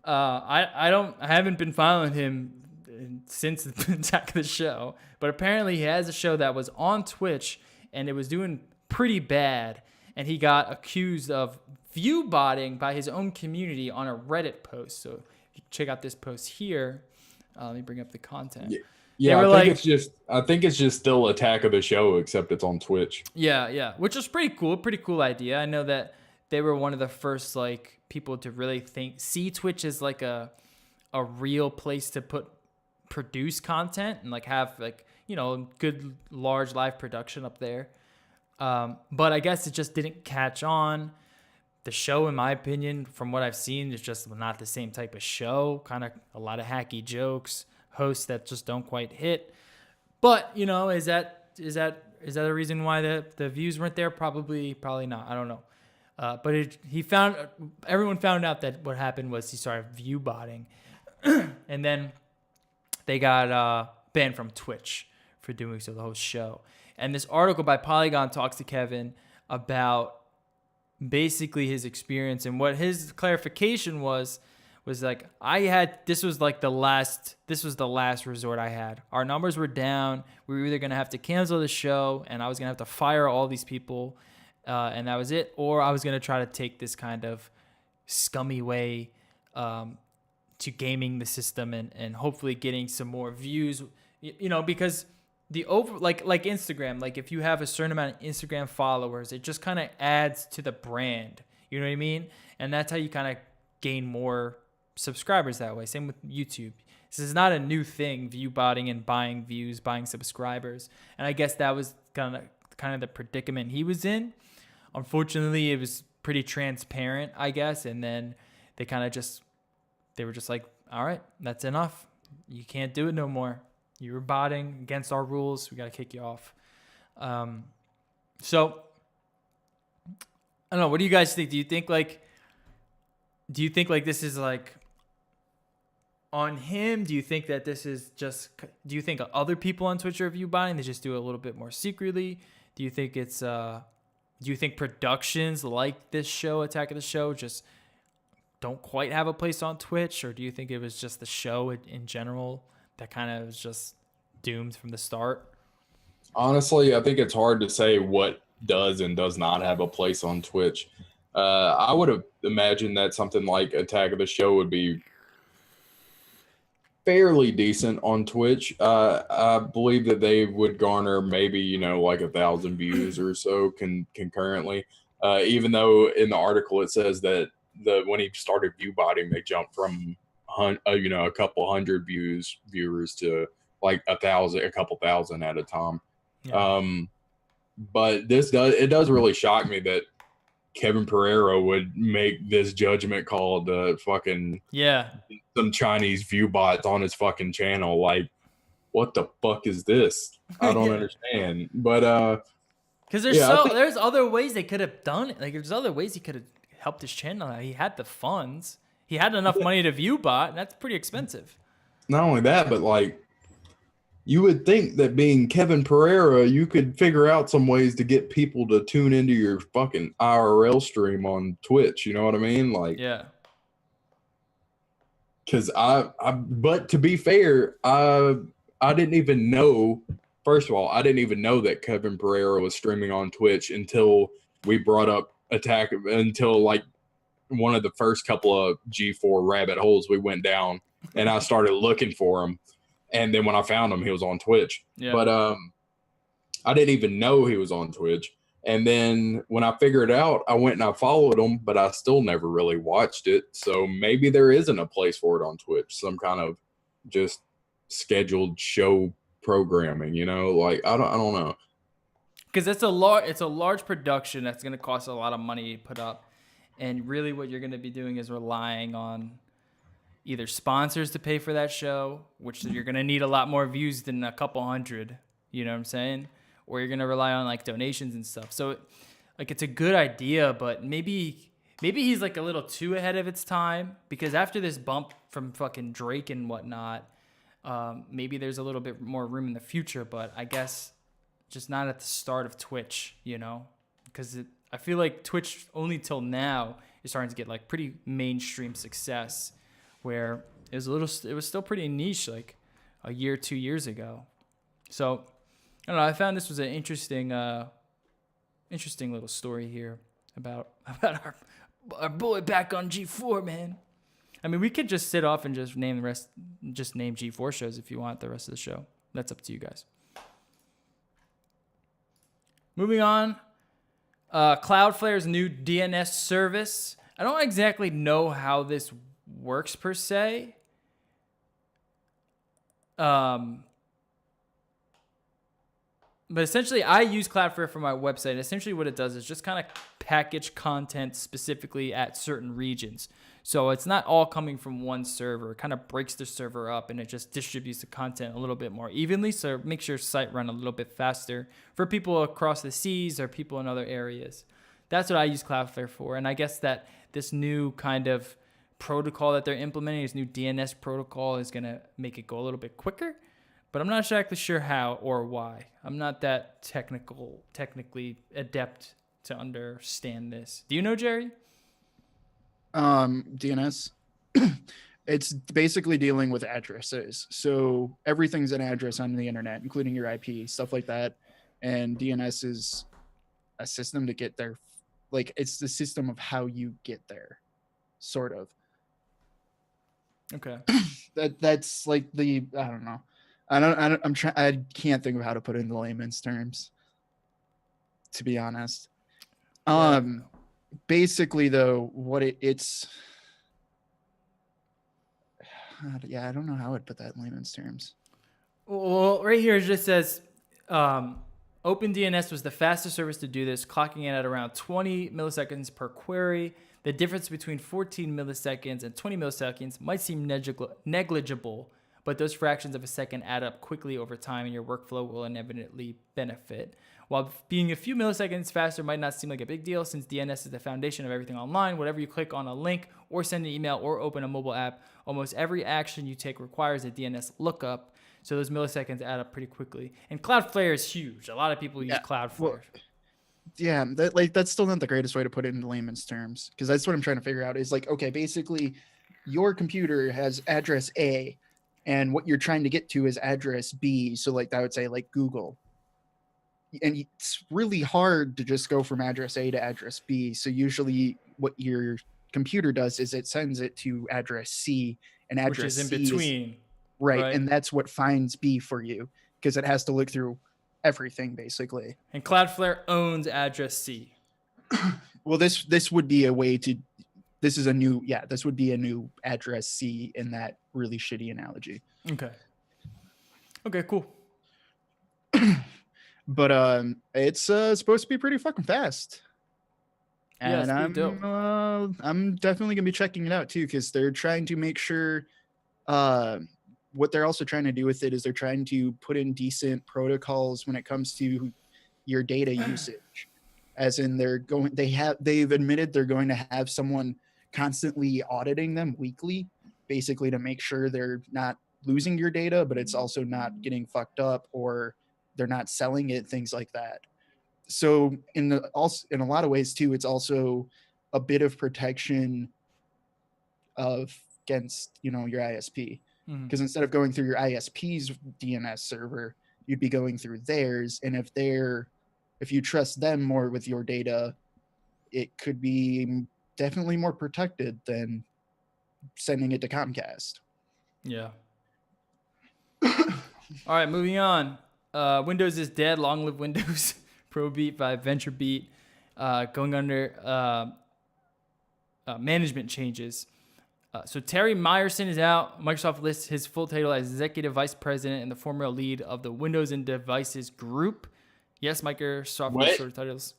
I haven't been following him since the Attack of the Show, but apparently he has a show that was on Twitch and it was doing pretty bad, and he got accused of view botting by his own community on a Reddit post. So if you check out this post here, let me bring up the content. Yeah, were I think it's just still Attack of the Show, except it's on Twitch. Yeah, which was pretty cool idea. I know that they were one of the first like people to really see Twitch as like a real place to produce content and like have like good large live production up there. But I guess it just didn't catch on. The show, in my opinion, from what I've seen, is just not the same type of show. Kind of a lot of hacky jokes, hosts that just don't quite hit. But is that a reason why the views weren't there? Probably not. I don't know. But everyone found out that what happened was he started view botting, and then they got banned from Twitch for doing so, the whole show. And this article by Polygon talks to Kevin about basically his experience, and what his clarification was like, this was the last resort I had. Our numbers were down. We were either going to have to cancel the show and I was going to have to fire all these people, and that was it, or I was going to try to take this kind of scummy way to gaming the system and hopefully getting some more views, because like Instagram, like if you have a certain amount of Instagram followers, it just kind of adds to the brand, you know what I mean? And that's how you kind of gain more subscribers that way. Same with YouTube. This is not a new thing, view botting and buying views, buying subscribers. And I guess that was kind of the predicament he was in. Unfortunately, it was pretty transparent, I guess, and then they were just like, all right, that's enough. You can't do it no more. You were botting against our rules. We got to kick you off. So I don't know. What do you guys think? Do you think this is like on him? Do you think that this is just? Do you think other people on Twitch are view botting? They just do it a little bit more secretly. Do you think it's? Do you think productions like this show, Attack of the Show, just don't quite have a place on Twitch, or do you think it was just the show in general that kind of was just doomed from the start? Honestly, I think it's hard to say what does and does not have a place on Twitch. I would have imagined that something like Attack of the Show would be fairly decent on Twitch. I believe that they would garner maybe, like 1,000 views or so concurrently. Even though in the article it says that when he started view botting, they jumped from a couple hundred viewers to like 1,000, a couple thousand at a time. Yeah. But it does really shock me that Kevin Pereira would make this judgment call to fucking some Chinese view bots on his fucking channel. Like, what the fuck is this? I don't understand. But because there's other ways they could have done it. Like there's other ways he could have helped his channel out. He had the funds. He had enough money to view bot, and that's pretty expensive. Not only that, but like, you would think that being Kevin Pereira, you could figure out some ways to get people to tune into your fucking IRL stream on Twitch. You know what I mean? Like, yeah. Because but to be fair, I didn't even know. First of all, I didn't even know that Kevin Pereira was streaming on Twitch until we brought up Attack. Until like one of the first couple of G4 rabbit holes we went down, and I started looking for him. And then when I found him, he was on Twitch. Yeah. But I didn't even know he was on Twitch. And then when I figured it out, I went and I followed him, but I still never really watched it. So maybe there isn't a place for it on Twitch, some kind of just scheduled show programming, you know? Like I don't know. Because it's a large production that's going to cost a lot of money to put up. And really what you're going to be doing is relying on either sponsors to pay for that show, which you're going to need a lot more views than a couple hundred, you know what I'm saying? Or you're going to rely on like donations and stuff. So like it's a good idea, but maybe he's like a little too ahead of its time, because after this bump from fucking Drake and whatnot, maybe there's a little bit more room in the future, but I guess just not at the start of Twitch, you know, because I feel like Twitch only till now is starting to get like pretty mainstream success, where it was still pretty niche like a year, 2 years ago. So I don't know. I found this was an interesting little story here about our boy back on G4, man. I mean, we could just sit off and just name G4 shows if you want the rest of the show. That's up to you guys. Moving on, Cloudflare's new DNS service. I don't exactly know how this works per se. But essentially, I use Cloudflare for my website. Essentially, what it does is just kind of package content specifically at certain regions. So it's not all coming from one server. It kind of breaks the server up, and it just distributes the content a little bit more evenly. So it makes your site run a little bit faster for people across the seas or people in other areas. That's what I use Cloudflare for. And I guess that this new kind of protocol that they're implementing, this new DNS protocol, is going to make it go a little bit quicker. But I'm not exactly sure how or why. I'm not that technically adept to understand this. Do you know, Jerry? DNS. It's basically dealing with addresses. So everything's an address on the internet, including your IP, stuff like that. And DNS is a system to get there. Like, it's the system of how you get there, sort of. Okay. That's like the, I don't know. I can't think of how to put it into layman's terms, to be honest. Basically though, what it's I don't know how I'd put that in layman's terms. Well, right here it just says OpenDNS was the fastest service to do this, clocking in at around 20 milliseconds per query. The difference between 14 milliseconds and 20 milliseconds might seem negligible, but those fractions of a second add up quickly over time, and your workflow will inevitably benefit. While being a few milliseconds faster might not seem like a big deal, since DNS is the foundation of everything online, whatever you click on a link or send an email or open a mobile app, almost every action you take requires a DNS lookup, so those milliseconds add up pretty quickly. And Cloudflare is huge. A lot of people use Cloudflare. Well, yeah, that's still not the greatest way to put it in layman's terms, because that's what I'm trying to figure out is like, okay, basically your computer has address A, and what you're trying to get to is address B. So like I would say like Google. And it's really hard to just go from address A to address B. So usually what your computer does is it sends it to address C, and address which is in C between. Right. And that's what finds B for you, because it has to look through everything basically. And Cloudflare owns address C. Well, this would be a way to, this would be a new address C in that really shitty analogy. Okay, cool. But it's supposed to be pretty fucking fast. And yeah, it's pretty dope. I'm definitely gonna be checking it out too, because they're trying to make sure what they're also trying to do with it is they're trying to put in decent protocols when it comes to your data usage. As in they've admitted they're going to have someone constantly auditing them weekly, basically to make sure they're not losing your data, but it's also not getting fucked up or they're not selling it, things like that. So in a lot of ways too, it's also a bit of protection against, your ISP. Because instead of going through your ISP's DNS server, you'd be going through theirs. And if you trust them more with your data, it could be definitely more protected than sending it to Comcast. Yeah. All right, moving on. Windows is dead. Long live Windows. ProBeat by VentureBeat going under management changes. So Terry Myerson is out. Microsoft lists his full title as Executive Vice President and the former lead of the Windows and Devices Group. Yes, Microsoft lists short titles.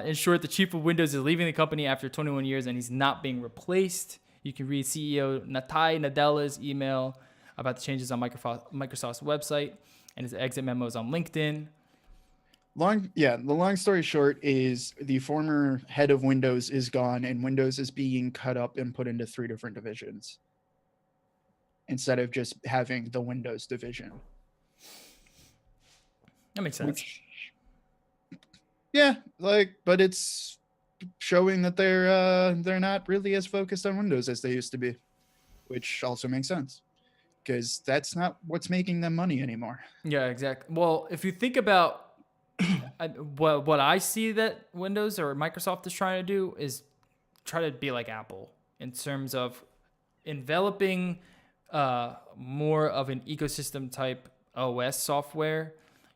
In short, the chief of Windows is leaving the company after 21 years and he's not being replaced. You can read CEO Natai Nadella's email about the changes on Microsoft's website, and his exit memos on LinkedIn. The long story short is the former head of Windows is gone and Windows is being cut up and put into 3 different divisions instead of just having the Windows division. That makes sense. But it's showing that they're not really as focused on Windows as they used to be, which also makes sense because that's not what's making them money anymore. Yeah, exactly. Well, if you think about what I see that Windows or Microsoft is trying to do is try to be like Apple in terms of enveloping more of an ecosystem type OS software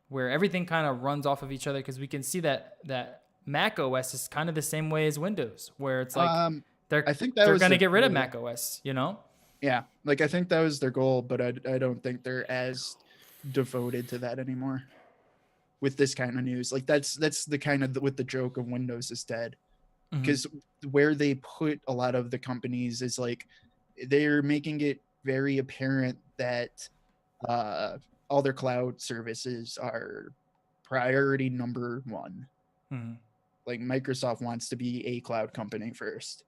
where everything kind of runs off of each other, because we can see that Mac OS is kind of the same way as Windows, where it's like they're going to get rid of Mac OS, you know? Yeah, like I think that was their goal, but I don't think they're as devoted to that anymore. With this kind of news, like that's the kind of with the joke of Windows is dead, because where they put a lot of the companies is like they're making it very apparent that all their cloud services are priority number 1. Like Microsoft wants to be a cloud company first.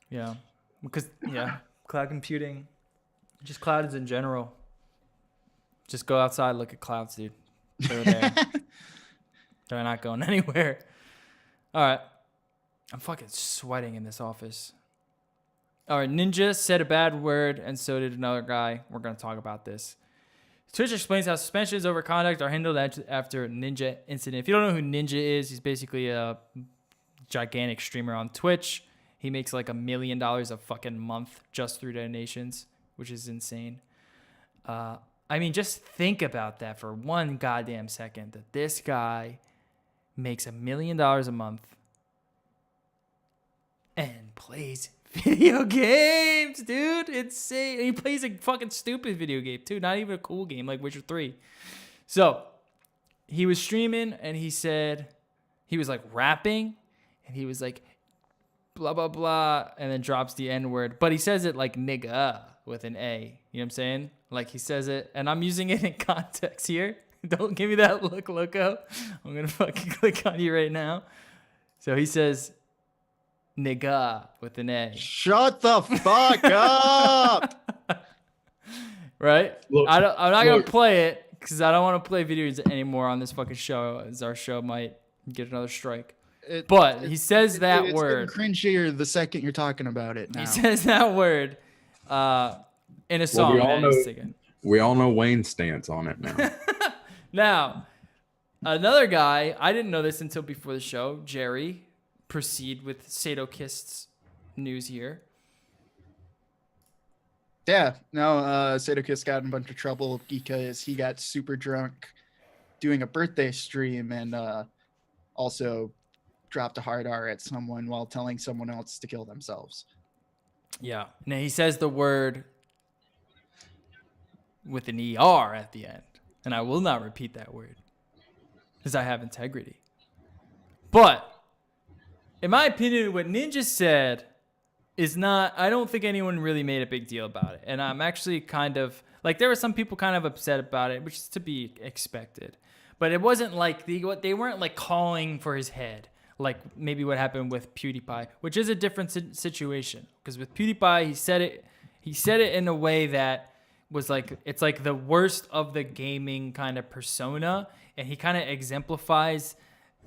Yeah, because cloud computing, just clouds in general. Just go outside, look at clouds, dude. They're there. They're not going anywhere. All right. I'm fucking sweating in this office. All right. Ninja said a bad word, and so did another guy. We're going to talk about this. Twitch explains how suspensions over conduct are handled after Ninja incident. If you don't know who Ninja is, he's basically a gigantic streamer on Twitch. He makes like $1 million a fucking month just through donations, which is insane. I mean, just think about that for one goddamn second, that this guy makes $1 million a month and plays video games, dude. Insane. He plays a fucking stupid video game, too. Not even a cool game like Witcher 3. So, he was streaming and he said, he was like rapping and he was like, blah, blah, blah, and then drops the N word. But he says it like nigga with an A. You know what I'm saying? Like he says it, and I'm using it in context here. Don't give me that look, loco. I'm going to fucking click on you right now. So he says nigga with an A. Shut the fuck up! Right? Look, I'm not going to play it because I don't want to play videos anymore on this fucking show, as our show might get another strike. But he says that word. It's cringier the second you're talking about it now. He says that word in a song. We all know Wayne's stance on it now. Now, another guy, I didn't know this until before the show. Jerry, proceed with Sadokist's news here. Yeah, no, Sadokist got in a bunch of trouble because he got super drunk doing a birthday stream and also dropped a hard R at someone while telling someone else to kill themselves. Yeah. Now he says the word with an ER at the end, and I will not repeat that word because I have integrity. But in my opinion, what Ninja said is not, I don't think anyone really made a big deal about it. And I'm actually kind of, like, there were some people kind of upset about it, which is to be expected. But it wasn't like, they weren't like calling for his head, like maybe what happened with PewDiePie, which is a different situation. Because with PewDiePie, he said it in a way that was like, it's like the worst of the gaming kind of persona. And he kind of exemplifies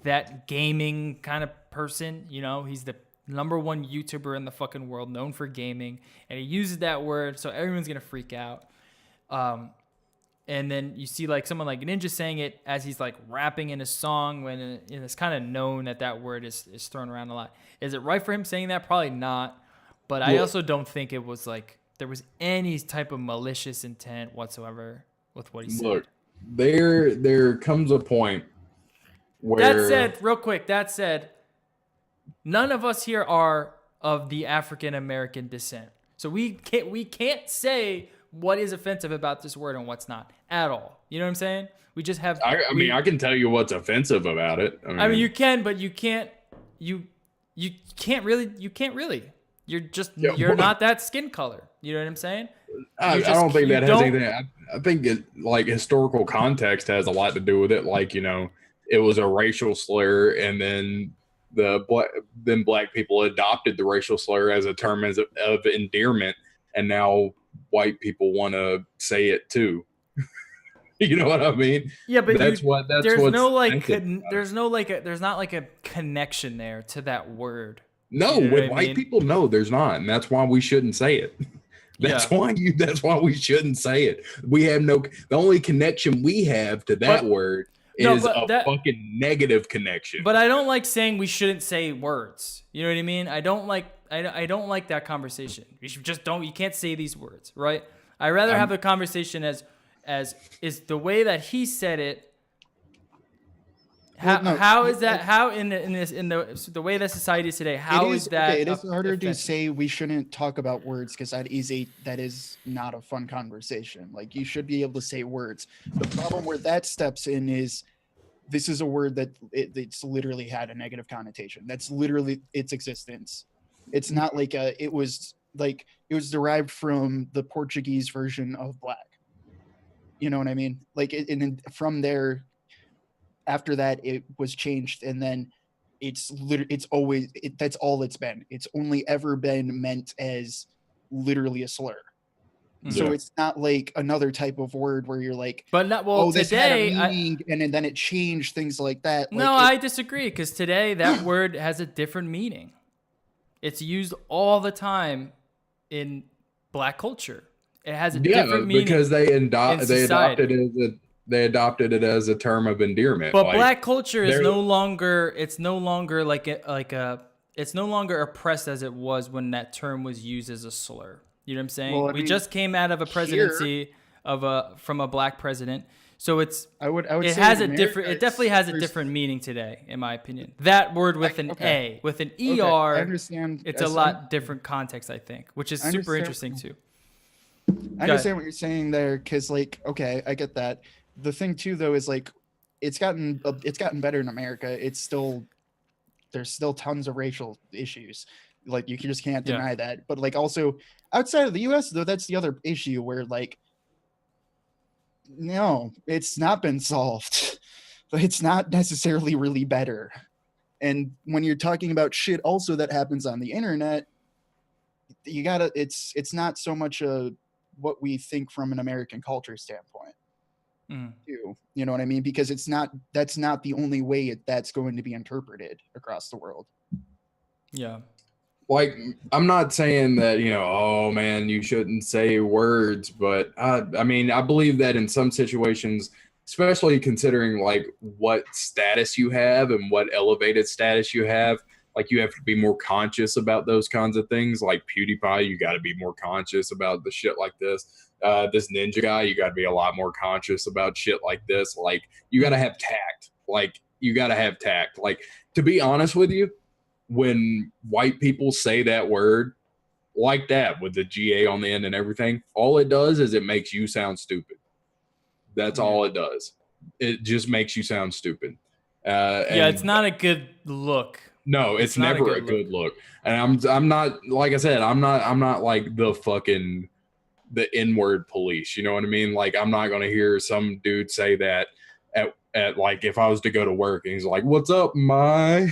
that gaming kind of person. You know, he's the #1 YouTuber in the fucking world known for gaming. And he uses that word, so everyone's going to freak out. and then you see like someone like Ninja saying it as he's like rapping in a song when it's kind of known that word is thrown around a lot. Is it right for him saying that? Probably not. But I also don't think it was like there was any type of malicious intent whatsoever with what he said. Look, there comes a point where That said, real quick, none of us here are of the African American descent. So we can't say what is offensive about this word and what's not at all. You know what I'm saying? We just have I mean, I can tell you what's offensive about it. I mean, you can, but you can't really. You're not that skin color. You know what I'm saying? I don't think that has anything. I think it, like, historical context has a lot to do with it. Like, you know, it was a racial slur, and then black people adopted the racial slur as a term of endearment, and now white people want to say it too. You know what I mean? Yeah, but there's not like a connection there to that word. No, you know with white people, no, there's not, and that's why we shouldn't say it. That's why we shouldn't say it. We have the only connection we have to that word is fucking negative connection. But I don't like saying we shouldn't say words. You know what I mean? I don't like that conversation. You can't say these words, right? I rather have a conversation as is the way that he said it. How is that? How in the way that society is today? How is that? Okay, it is harder to say we shouldn't talk about words because that is not a fun conversation. Like, you should be able to say words. The problem where that steps in is this is a word that it's literally had a negative connotation. That's literally its existence. It's not like it was derived from the Portuguese version of black. You know what I mean? Like, and from there. After that, it was changed, and then that's all it's been. It's only ever been meant as literally a slur. Yeah. So it's not like another type of word where you're like, but not well. This today, had a meaning, and then it changed, things like that. No, I disagree, because today that word has a different meaning. It's used all the time in black culture. It has a different meaning because they adopted it as a term of endearment. But black culture is no longer oppressed as it was when that term was used as a slur. You know what I'm saying? Well, we just came out of a presidency from a black president. So it definitely has a different meaning today, in my opinion. That word with an A, with an ER, I understand. It's a lot different context, I think, which is super interesting too. I understand what you're saying there, because I get that. The thing too, though, is like it's gotten better in America. There's still tons of racial issues. Like, you just can't deny that. But like, also outside of the U.S., though, that's the other issue where like, no, it's not been solved. It's not necessarily really better. And when you're talking about shit also that happens on the internet, it's not so much what we think from an American culture standpoint. You know what I mean? Because that's not the only way that's going to be interpreted across the world. Yeah. Like, I'm not saying that, oh man, you shouldn't say words, but I mean, I believe that in some situations, especially considering like what status you have and what elevated status you have, like, you have to be more conscious about those kinds of things. Like PewDiePie, you got to be more conscious about the shit like this. This Ninja guy, you got to be a lot more conscious about shit like this. Like, you got to have tact. Like, to be honest with you, when white people say that word like that with the GA on the end and everything, all it does is it makes you sound stupid. That's all it does. It just makes you sound stupid. It's not a good look. No, it's never a good look. And I'm not, like I said, I'm not like the N-word police. You know what I mean? Like, I'm not going to hear some dude say that at like, if I was to go to work and he's like, "What's up, my?"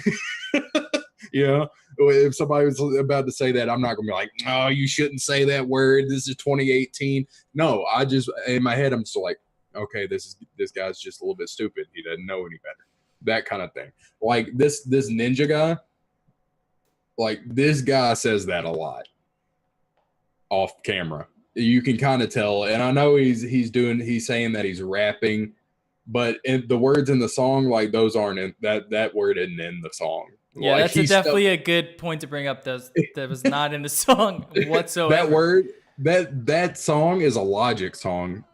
If somebody was about to say that, I'm not going to be like, "Oh, you shouldn't say that word. This is 2018. No, I just, in my head, I'm still like, okay, this guy's just a little bit stupid. He doesn't know any better. That kind of thing. Like, this Ninja guy, like, this guy says that a lot off camera. you can kind of tell. And I know he's saying that he's rapping, but the words in the song, like those aren't in that word isn't in the song. Yeah, Like, that's definitely a good point to bring up. That was not in the song whatsoever. That word, that song is a Logic song,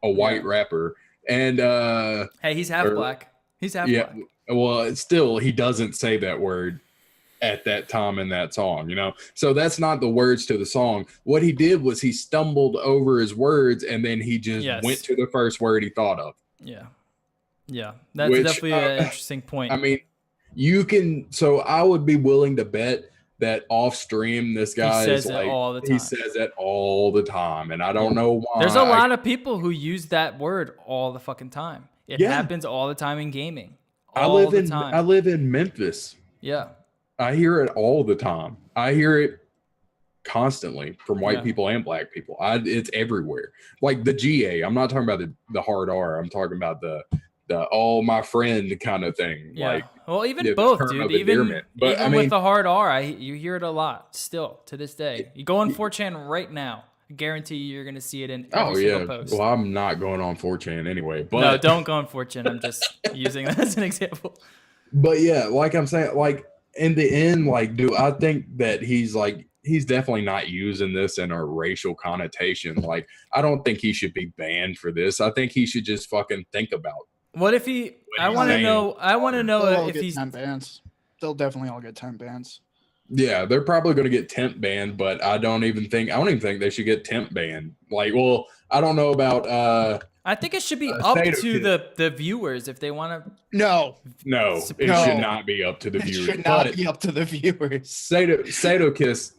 a white rapper, and hey, he's half black. He's half black. Well, still, he doesn't say that word at that time in that song, you know. So that's not the words to the song. What he did was he stumbled over his words, and then he just went to the first word he thought of. Yeah, that's definitely an interesting point. I mean, you can. So I would be willing to bet that off stream, this guy he says it all the time. He says it all the time, and I don't know why. There's a lot of people who use that word all the fucking time. It happens all the time in gaming. I live in Memphis. Yeah. I hear it all the time. I hear it constantly from white people and black people. It's everywhere. Like the GA. I'm not talking about the hard R. I'm talking about the oh, my friend kind of thing. Yeah. Like, well, even both, dude. Even I mean, with the hard R, you hear it a lot still to this day. You go on 4chan right now. I guarantee you're going to see it in every single post. Well, I'm not going on 4chan anyway. But no, don't go on 4chan. I'm just using that as an example. But yeah, like I'm saying, like in the end, like, I think that he's definitely not using this in a racial connotation. Like, I don't think he should be banned for this. I think he should just fucking think about. What if he? I want to know. I want to know if he's. Temp bans. They'll definitely all get temp bans. Yeah, they're probably going to get temp banned, but I don't even think they should get temp banned. Like, well, I don't know about. I think it should be up to the viewers if they want to. No, it should not be up to the viewers. It should not be up to the viewers. Sadokist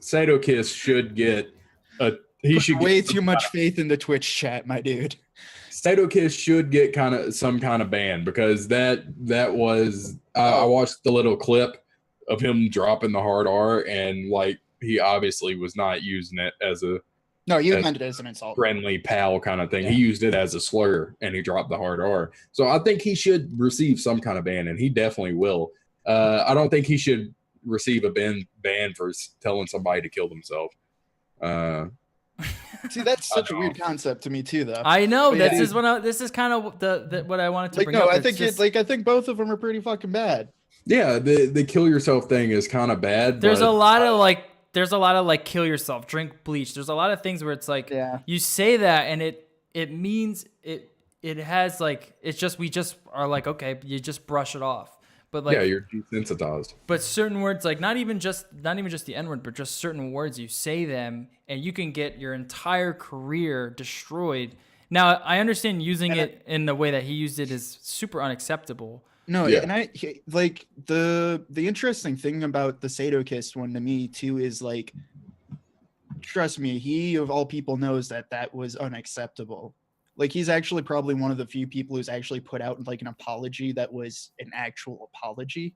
should get a. He should get way too much faith in the Twitch chat, my dude. Sadokist should get some kind of ban, because that was I watched the little clip of him dropping the hard R, and like he obviously was not using it as a meant it as an insult, friendly pal kind of thing. He used it as a slur, and he dropped the hard R. So I think he should receive some kind of ban, and he definitely will. I don't think he should receive a ban for telling somebody to kill themselves. See, that's such a weird concept to me too, though. I know this is kind of what I wanted to bring up. I think both of them are pretty fucking bad. Yeah, the kill yourself thing is kind of bad. There's a lot of kill yourself, drink bleach. There's a lot of things where it's like you say that and it means it has like we just are like, okay, you just brush it off. But like, you're desensitized. But certain words, like not even just the N-word, but just certain words, you say them and you can get your entire career destroyed. Now, I understand using it in the way that he used it is super unacceptable. No, and the interesting thing about the Sadokist one to me too is like, trust me, he of all people knows that was unacceptable. Like, he's actually probably one of the few people who's actually put out like an apology that was an actual apology.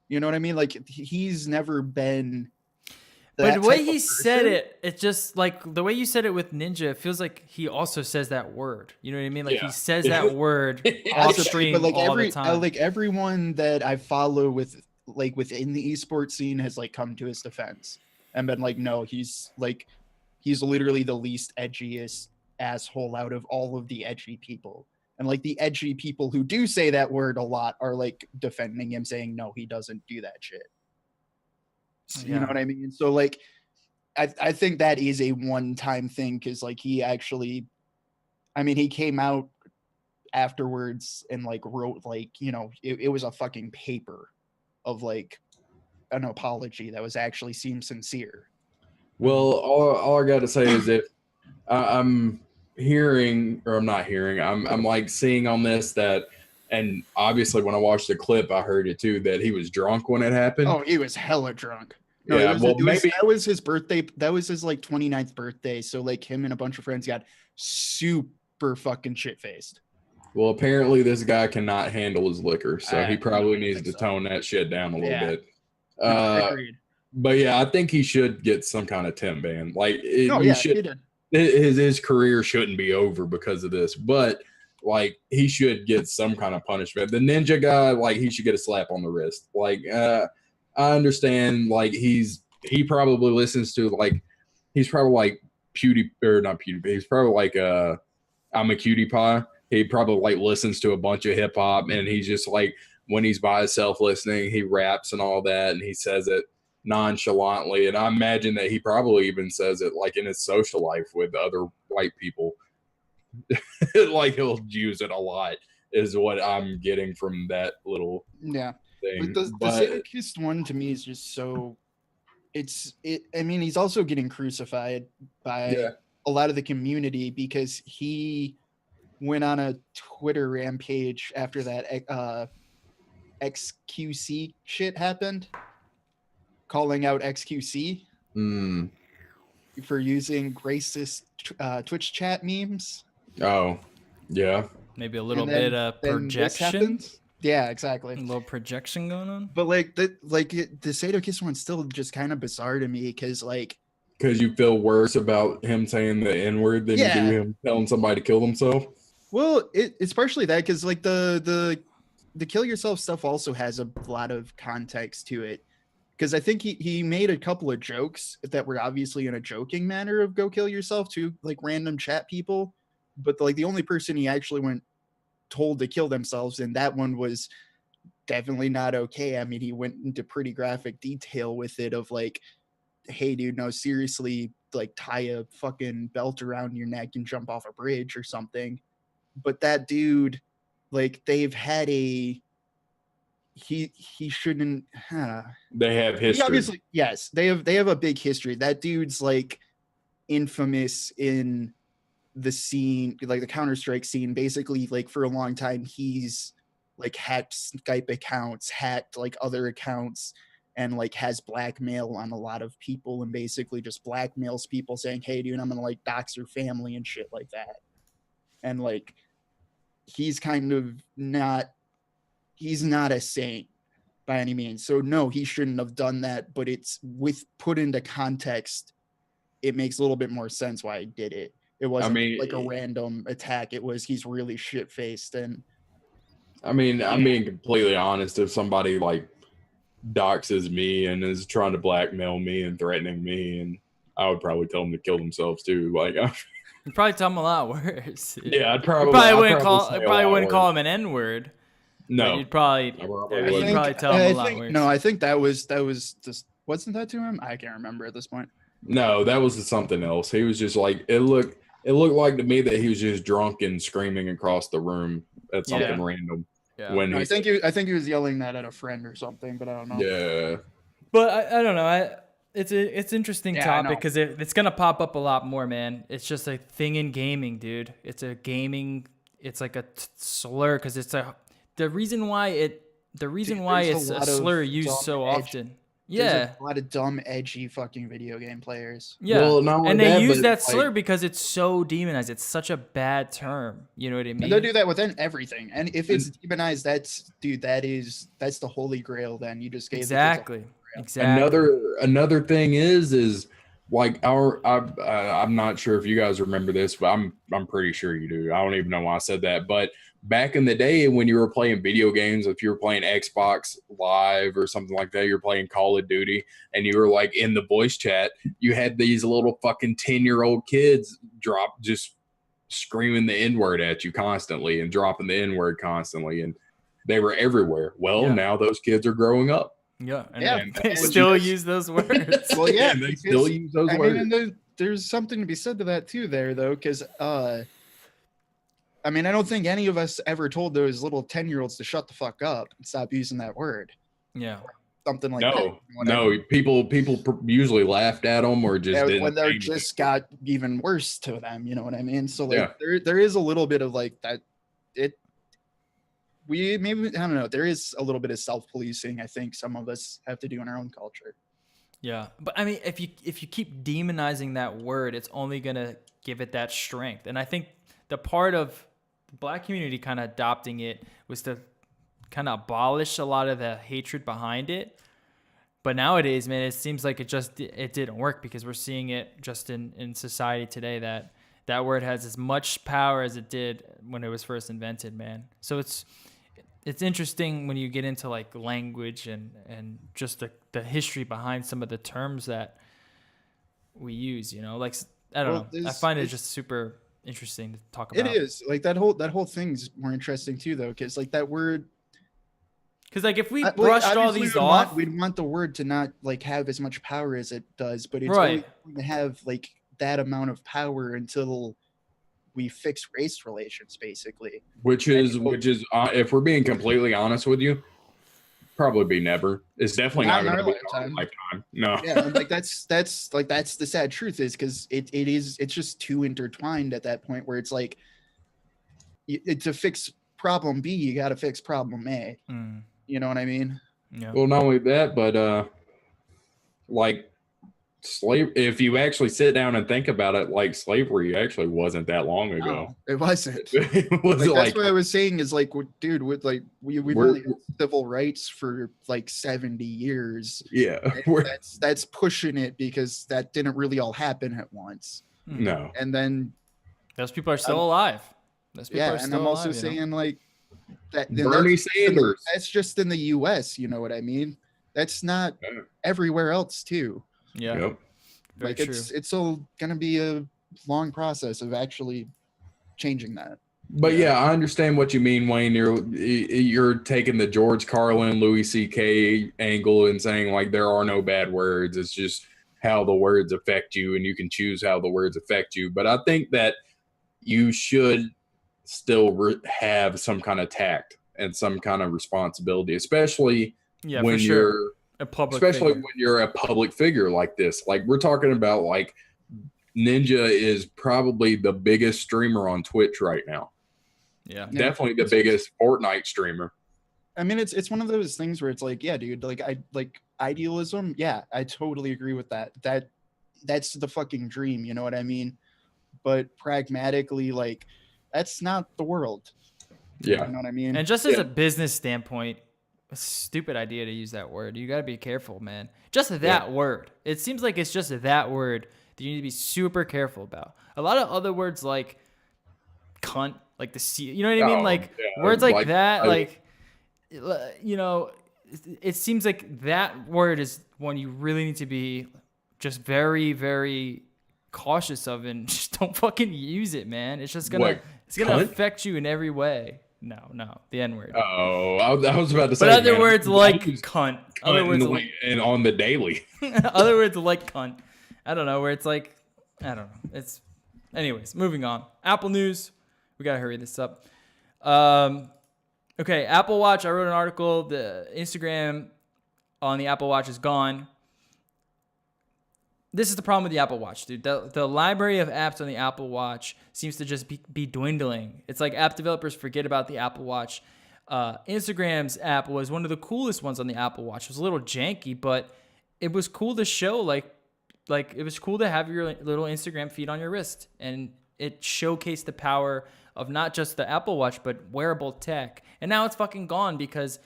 You know what I mean? Like, he's never been. But the way he said it, it's just like the way you said it with Ninja, it feels like he also says that word. You know what I mean? Like he says that word off stream all the time. Like everyone that I follow within the esports scene has like come to his defense and been like, no, he's literally the least edgiest asshole out of all of the edgy people. And like the edgy people who do say that word a lot are like defending him, saying, no, he doesn't do that shit. You know what I mean? So like, I think that is a one-time thing, because like he actually, I mean, he came out afterwards and like wrote like, you know, it was a fucking paper of like an apology that was actually seemed sincere. Well, all I got to say is if I'm like seeing on this that, and obviously when I watched the clip, I heard it too, that he was drunk when it happened. Oh, he was hella drunk. No, maybe that was his birthday. That was his like 29th birthday. So like him and a bunch of friends got super fucking shit-faced. Well, apparently this guy cannot handle his liquor, so he probably needs to tone that shit down a little bit. Agreed. But yeah, I think he should get some kind of temp ban. Like he did. His career shouldn't be over because of this, but like he should get some kind of punishment. The Ninja guy, like he should get a slap on the wrist. Like I understand, like he probably listens to, like, he's probably like not PewDiePie. He's probably like I'm a Cutie Pie. He probably like listens to a bunch of hip hop, and he's just like when he's by himself listening, he raps and all that, and he says it nonchalantly. And I imagine that he probably even says it like in his social life with other white people. Like he'll use it a lot, is what I'm getting from that little Yeah. thing. But the Sadokist one to me is just so I mean, he's also getting crucified by a lot of the community because he went on a Twitter rampage after that XQC shit happened, calling out XQC for using racist Twitch chat memes. Oh, yeah. Maybe a little bit of projection. Yeah, exactly. A little projection going on. But the Sadokist one's still just kind of bizarre to me because you feel worse about him saying the N-word than you do him telling somebody to kill themselves. Well, it's partially that because like the kill yourself stuff also has a lot of context to it. Because I think he made a couple of jokes that were obviously in a joking manner of go kill yourself to like random chat people. But like the only person he actually went told to kill themselves, and that one was definitely not okay. I mean, he went into pretty graphic detail with it of like, hey dude, no, seriously, like tie a fucking belt around your neck and jump off a bridge or something. But that dude, like they've had he shouldn't they have history. Obviously, yes, they have a big history. That dude's like infamous in the scene, like the Counter-Strike scene. Basically, like for a long time he's like hacked Skype accounts, hacked like other accounts, and like has blackmail on a lot of people, and basically just blackmails people saying, hey dude, I'm gonna like dox your family and shit like that. And like he's kind of he's not a saint by any means. So no, he shouldn't have done that, but it's with put into context, it makes a little bit more sense why he did it. It wasn't like a random attack. It was he's really shit-faced. And I mean, I'm being completely honest. If somebody like doxes me and is trying to blackmail me and threatening me, and I would probably tell them to kill themselves too. Like, you'd probably tell them a lot worse. Yeah, I'd probably wouldn't call him an N-word. No, you'd probably tell him a lot worse. No, I think that was just wasn't that to him? I can't remember at this point. No, that was something else. He was just like it looked like to me that he was just drunk and screaming across the room at something random. Yeah. When I think he was yelling that at a friend or something, but I don't know. Yeah. But I don't know. It's an interesting topic because it's gonna pop up a lot more, man. It's just a thing in gaming, dude. It's like a slur because the reason why it's a slur used so often. There's a lot of dumb, edgy fucking video game players. Yeah, well, and they use that slur because it's so demonized. It's such a bad term. You know what I mean? And they'll do that within everything. And if it's demonized, that's the holy grail. Then you just gave exactly. Another thing is like I'm not sure if you guys remember this, but I'm pretty sure you do. I don't even know why I said that, but back in the day when you were playing video games, if you were playing Xbox Live or something like that, you're playing Call of Duty and you were like in the voice chat, you had these little fucking 10-year-old kids just screaming the N-word at you constantly and dropping the N-word constantly, and they were everywhere. Well, now those kids are growing up. Yeah, and they still use those words. Well, yeah, they still use those words. And there's something to be said to that too there, though, because I mean, I don't think any of us ever told those little 10-year-olds to shut the fuck up and stop using that word. Yeah. Something like that. No, people usually laughed at them or just didn't. When they just got even worse to them, you know what I mean? So like there is a little bit of like that. I don't know. There is a little bit of self-policing. I think some of us have to do in our own culture. Yeah, but I mean, if you keep demonizing that word, it's only gonna give it that strength. And I think the part of the Black community kind of adopting it was to kind of abolish a lot of the hatred behind it. But nowadays, man, it seems like it didn't work because we're seeing it just in society today that word has as much power as it did when it was first invented, man. So it's interesting when you get into like language and just the history behind some of the terms that we use, you know, like I don't Well, know. I find it just super interesting to talk It about. is like that whole thing's more interesting too, though, because like that word. Because like if we Like, brushed all obviously these we'd off, we'd want the word to not like have as much power as it does, but it's Right. only going to have like that amount of power until we fix race relations, basically. which is if we're being completely honest with you, probably be never. It's definitely Not not in going to our be our lifetime. lifetime. No. Yeah, and like that's the sad truth is because it's just too intertwined at that point where it's like to fix problem B, you got to fix problem A. Mm, You know what I mean? yeah. Well, not only that, but like slave. If you actually sit down and think about it, like slavery actually wasn't that long ago. No, it wasn't. It was Like, like that's what I was saying is like, dude, with like we've We're- only had civil rights for like 70 years. yeah. And We're, that's pushing it because that didn't really all happen at once. Mm. no. And then Those people are still alive. Those people yeah, are and still I'm also alive, you know? saying like that Bernie Sanders. That's just in the US, you know what I mean? That's not Yeah. everywhere else too. Yeah. Yep. Very Like true. it's all gonna be a long process of actually changing that. But yeah, I understand what you mean, Wayne. You're taking the George Carlin, Louis C.K. angle and saying like there are no bad words. It's just how the words affect you, and you can choose how the words affect you. But I think that you should still have some kind of tact and some kind of responsibility, especially Yeah, when for sure. you're A public especially figure. when you're a public figure like this. Like we're talking about, like Ninja is probably the biggest streamer on Twitch right now. Yeah. Yeah. Definitely the biggest Fortnite streamer. I mean, it's one of those things where it's like, yeah, dude, like I like idealism. Yeah, I totally agree with that. That's the fucking dream. You know what I mean? But pragmatically, like, that's not the world. Yeah. You know what I mean? And just as Yeah. a business standpoint, a stupid idea to use that word. You got to be careful, man. Just that word. It seems like it's just that word that you need to be super careful about. A lot of other words like cunt, like the C, you know what I mean? Oh, Like yeah, words like like, that, I- like, you know, it seems like that word is one you really need to be just very, very cautious of and just don't fucking use it, man. It's just What, it's gonna cunt? affect you in every way. No, the N word. Oh, I was about to say. But other man, words I like use cunt. Other cunt words and, like and on the daily. other words like cunt. I don't know where it's like. I don't know. It's anyways. Moving on. Apple News. We gotta hurry this up. Okay, Apple Watch. I wrote an article. The Instagram on the Apple Watch is gone. This is the problem with the Apple Watch, dude. The library of apps on the Apple Watch seems to just be dwindling. It's like app developers forget about the Apple Watch. Instagram's app was one of the coolest ones on the Apple Watch. It was a little janky, but it was cool to show, like it was cool to have your little Instagram feed on your wrist. And it showcased the power of not just the Apple Watch, but wearable tech. And now it's fucking gone because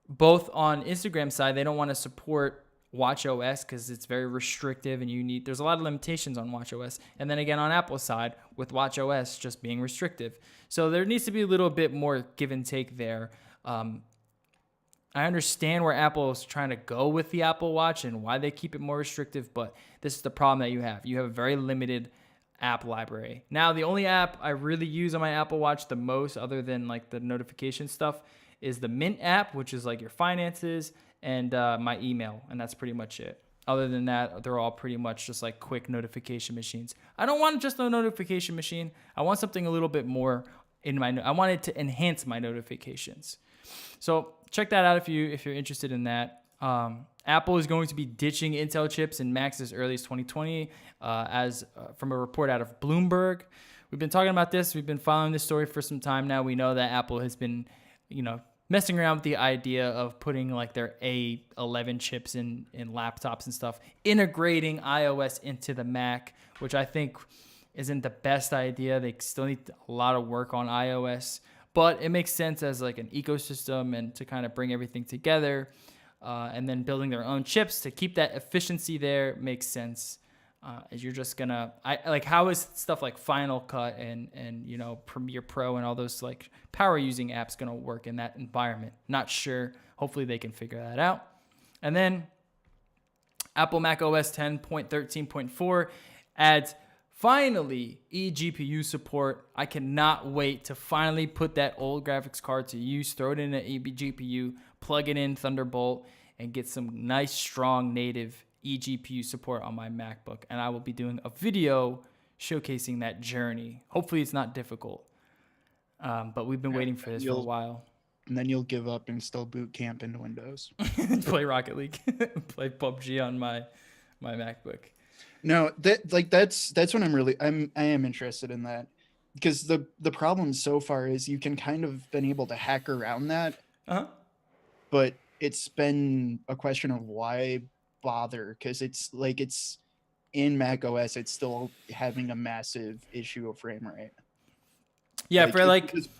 both on Instagram side, they don't want to support watchOS because it's very restrictive and there's a lot of limitations on watchOS. And then again on Apple's side with watchOS just being restrictive. So there needs to be a little bit more give and take there. I understand where Apple is trying to go with the Apple Watch and why they keep it more restrictive, but this is the problem that you have. You have a very limited app library. Now, the only app I really use on my Apple Watch the most, other than like the notification stuff, is the Mint app, which is like your finances and my email, and that's pretty much it. Other than that, they're all pretty much just like quick notification machines. I don't want just a notification machine. I want something a little bit more I want it to enhance my notifications. So check that out if you're interested in that. Apple is going to be ditching Intel chips in Macs as early as 2020, from a report out of Bloomberg. We've been talking about this. We've been following this story for some time now. We know that Apple has been, messing around with the idea of putting like their A11 chips in laptops and stuff, integrating iOS into the Mac, which I think isn't the best idea. They still need a lot of work on iOS, but it makes sense as like an ecosystem and to kind of bring everything together. And then building their own chips to keep that efficiency there makes sense. As you're just gonna, how is stuff like Final Cut and Premiere Pro and all those like power using apps gonna work in that environment? Not sure. Hopefully they can figure that out. And then Apple Mac OS 10.13.4 adds finally, eGPU support. I cannot wait to finally put that old graphics card to use, throw it in an eGPU, plug it in Thunderbolt, and get some nice, strong native eGPU support on my MacBook. And I will be doing a video showcasing that journey. Hopefully it's not difficult. But we've been waiting for this for a while. And then you'll give up and still boot camp into Windows. Play Rocket League, play PUBG on my MacBook. No, that's what I am interested in that, because the problem so far is you can kind of been able to hack around that, but it's been a question of why bother, because it's in Mac OS, it's still having a massive issue of frame rate. Yeah,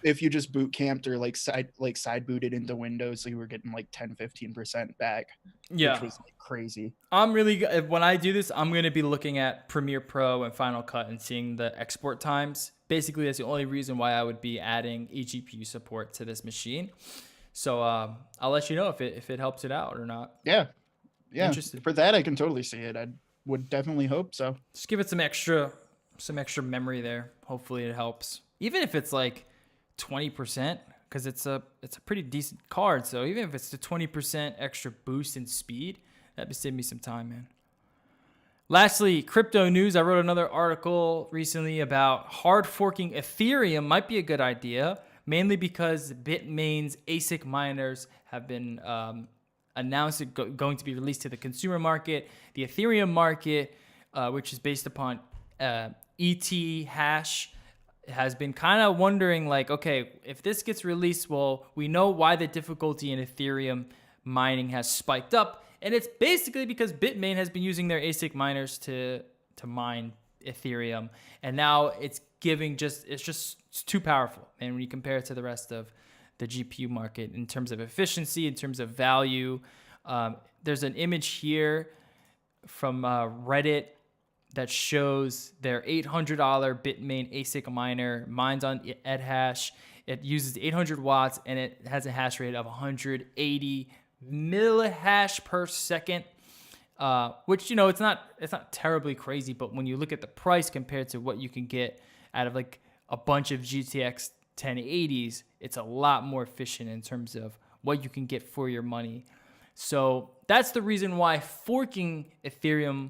if you just boot camped or side booted into Windows, you were getting 10-15% back. Yeah, which was crazy. When I do this, I'm going to be looking at Premiere Pro and Final Cut and seeing the export times. Basically, that's the only reason why I would be adding eGPU support to this machine. So I'll let you know if it helps it out or not. Yeah. Interested. For that, I can totally see it. I would definitely hope so. Just give it some extra memory there. Hopefully it helps. Even if it's 20%, because it's a pretty decent card. So even if it's the 20% extra boost in speed, that'd save me some time, man. Lastly, crypto news. I wrote another article recently about hard forking Ethereum might be a good idea, mainly because Bitmain's ASIC miners have been announced going to be released to the consumer market. The Ethereum market, which is based upon ET hash, has been kind of wondering okay, if this gets released, well, we know why the difficulty in Ethereum mining has spiked up. And it's basically because Bitmain has been using their ASIC miners to mine Ethereum. And now it's just too powerful. And when you compare it to the rest of the GPU market in terms of efficiency, in terms of value, there's an image here from Reddit that shows their $800 Bitmain ASIC miner mines on EtHash. It uses 800 watts and it has a hash rate of 180 millihash per second, which it's not terribly crazy, but when you look at the price compared to what you can get out of a bunch of GTX 1080s, it's a lot more efficient in terms of what you can get for your money. So that's the reason why forking Ethereum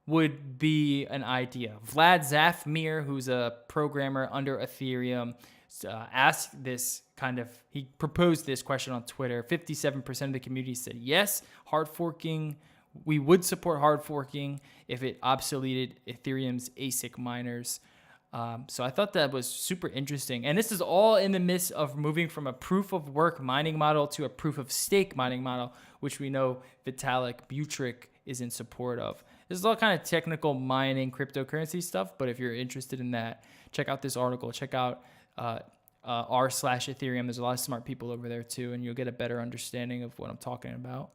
would be an idea. Vlad Zafmir, who's a programmer under Ethereum, he proposed this question on Twitter. 57% of the community said yes, hard forking. We would support hard forking if it obsoleted Ethereum's ASIC miners. So I thought that was super interesting. And this is all in the midst of moving from a proof of work mining model to a proof of stake mining model, which we know Vitalik Buterin is in support of. This is all kind of technical mining cryptocurrency stuff, but if you're interested in that, check out this article. Check out r/Ethereum. There's a lot of smart people over there too, and you'll get a better understanding of what I'm talking about.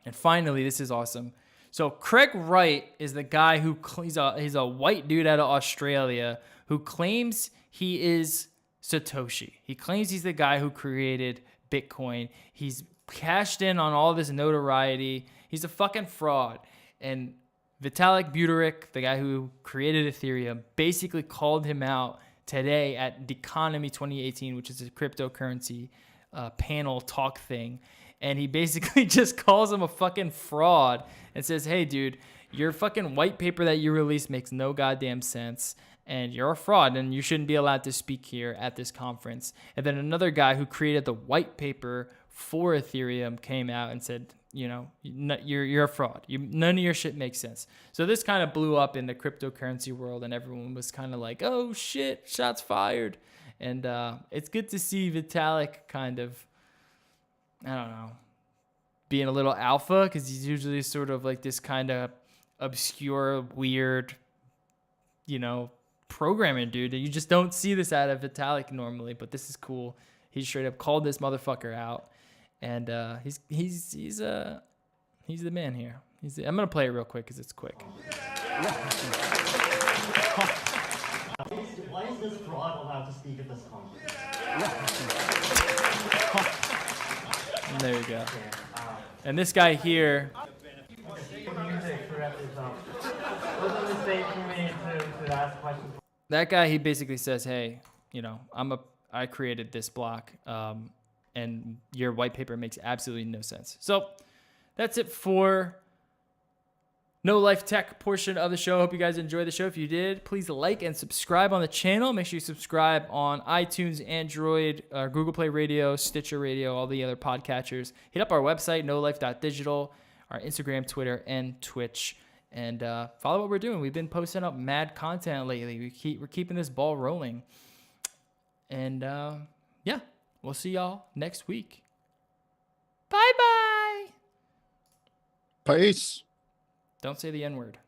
And finally, this is awesome. So Craig Wright is the guy who he's a white dude out of Australia who claims he is Satoshi. He claims he's the guy who created Bitcoin. He's cashed in on all this notoriety. He's a fucking fraud. And Vitalik Buterin, the guy who created Ethereum, basically called him out today at Deconomy 2018, which is a cryptocurrency panel talk thing. And he basically just calls him a fucking fraud and says, hey, dude, your fucking white paper that you released makes no goddamn sense. And you're a fraud and you shouldn't be allowed to speak here at this conference. And then another guy who created the white paper for Ethereum came out and said, you're a fraud. None of your shit makes sense. So this kind of blew up in the cryptocurrency world and everyone was kind of like, oh shit, shots fired. And it's good to see Vitalik kind of, I don't know, being a little alpha, because he's usually sort of like this kind of obscure, weird, programming dude. You just don't see this out of Vitalik normally, but this is cool. He straight up called this motherfucker out, and he's the man here. I'm gonna play it real quick because it's quick. Why is this fraud allowed to speak at this conference? And there you go. And this guy here. Music for episode. Wasn't a mistake for me to wanted to ask a question. That guy, he basically says, hey, I created this block, and your white paper makes absolutely no sense. So that's it for No Life Tech portion of the show. Hope you guys enjoyed the show. If you did, please like and subscribe on the channel. Make sure you subscribe on iTunes, Android, Google Play Radio, Stitcher Radio, all the other podcatchers. Hit up our website, nolife.digital, our Instagram, Twitter, and Twitch. And follow what we're doing. We've been posting up mad content lately. We're keeping this ball rolling. And yeah, we'll see y'all next week. Bye-bye. Peace. Don't say the N-word.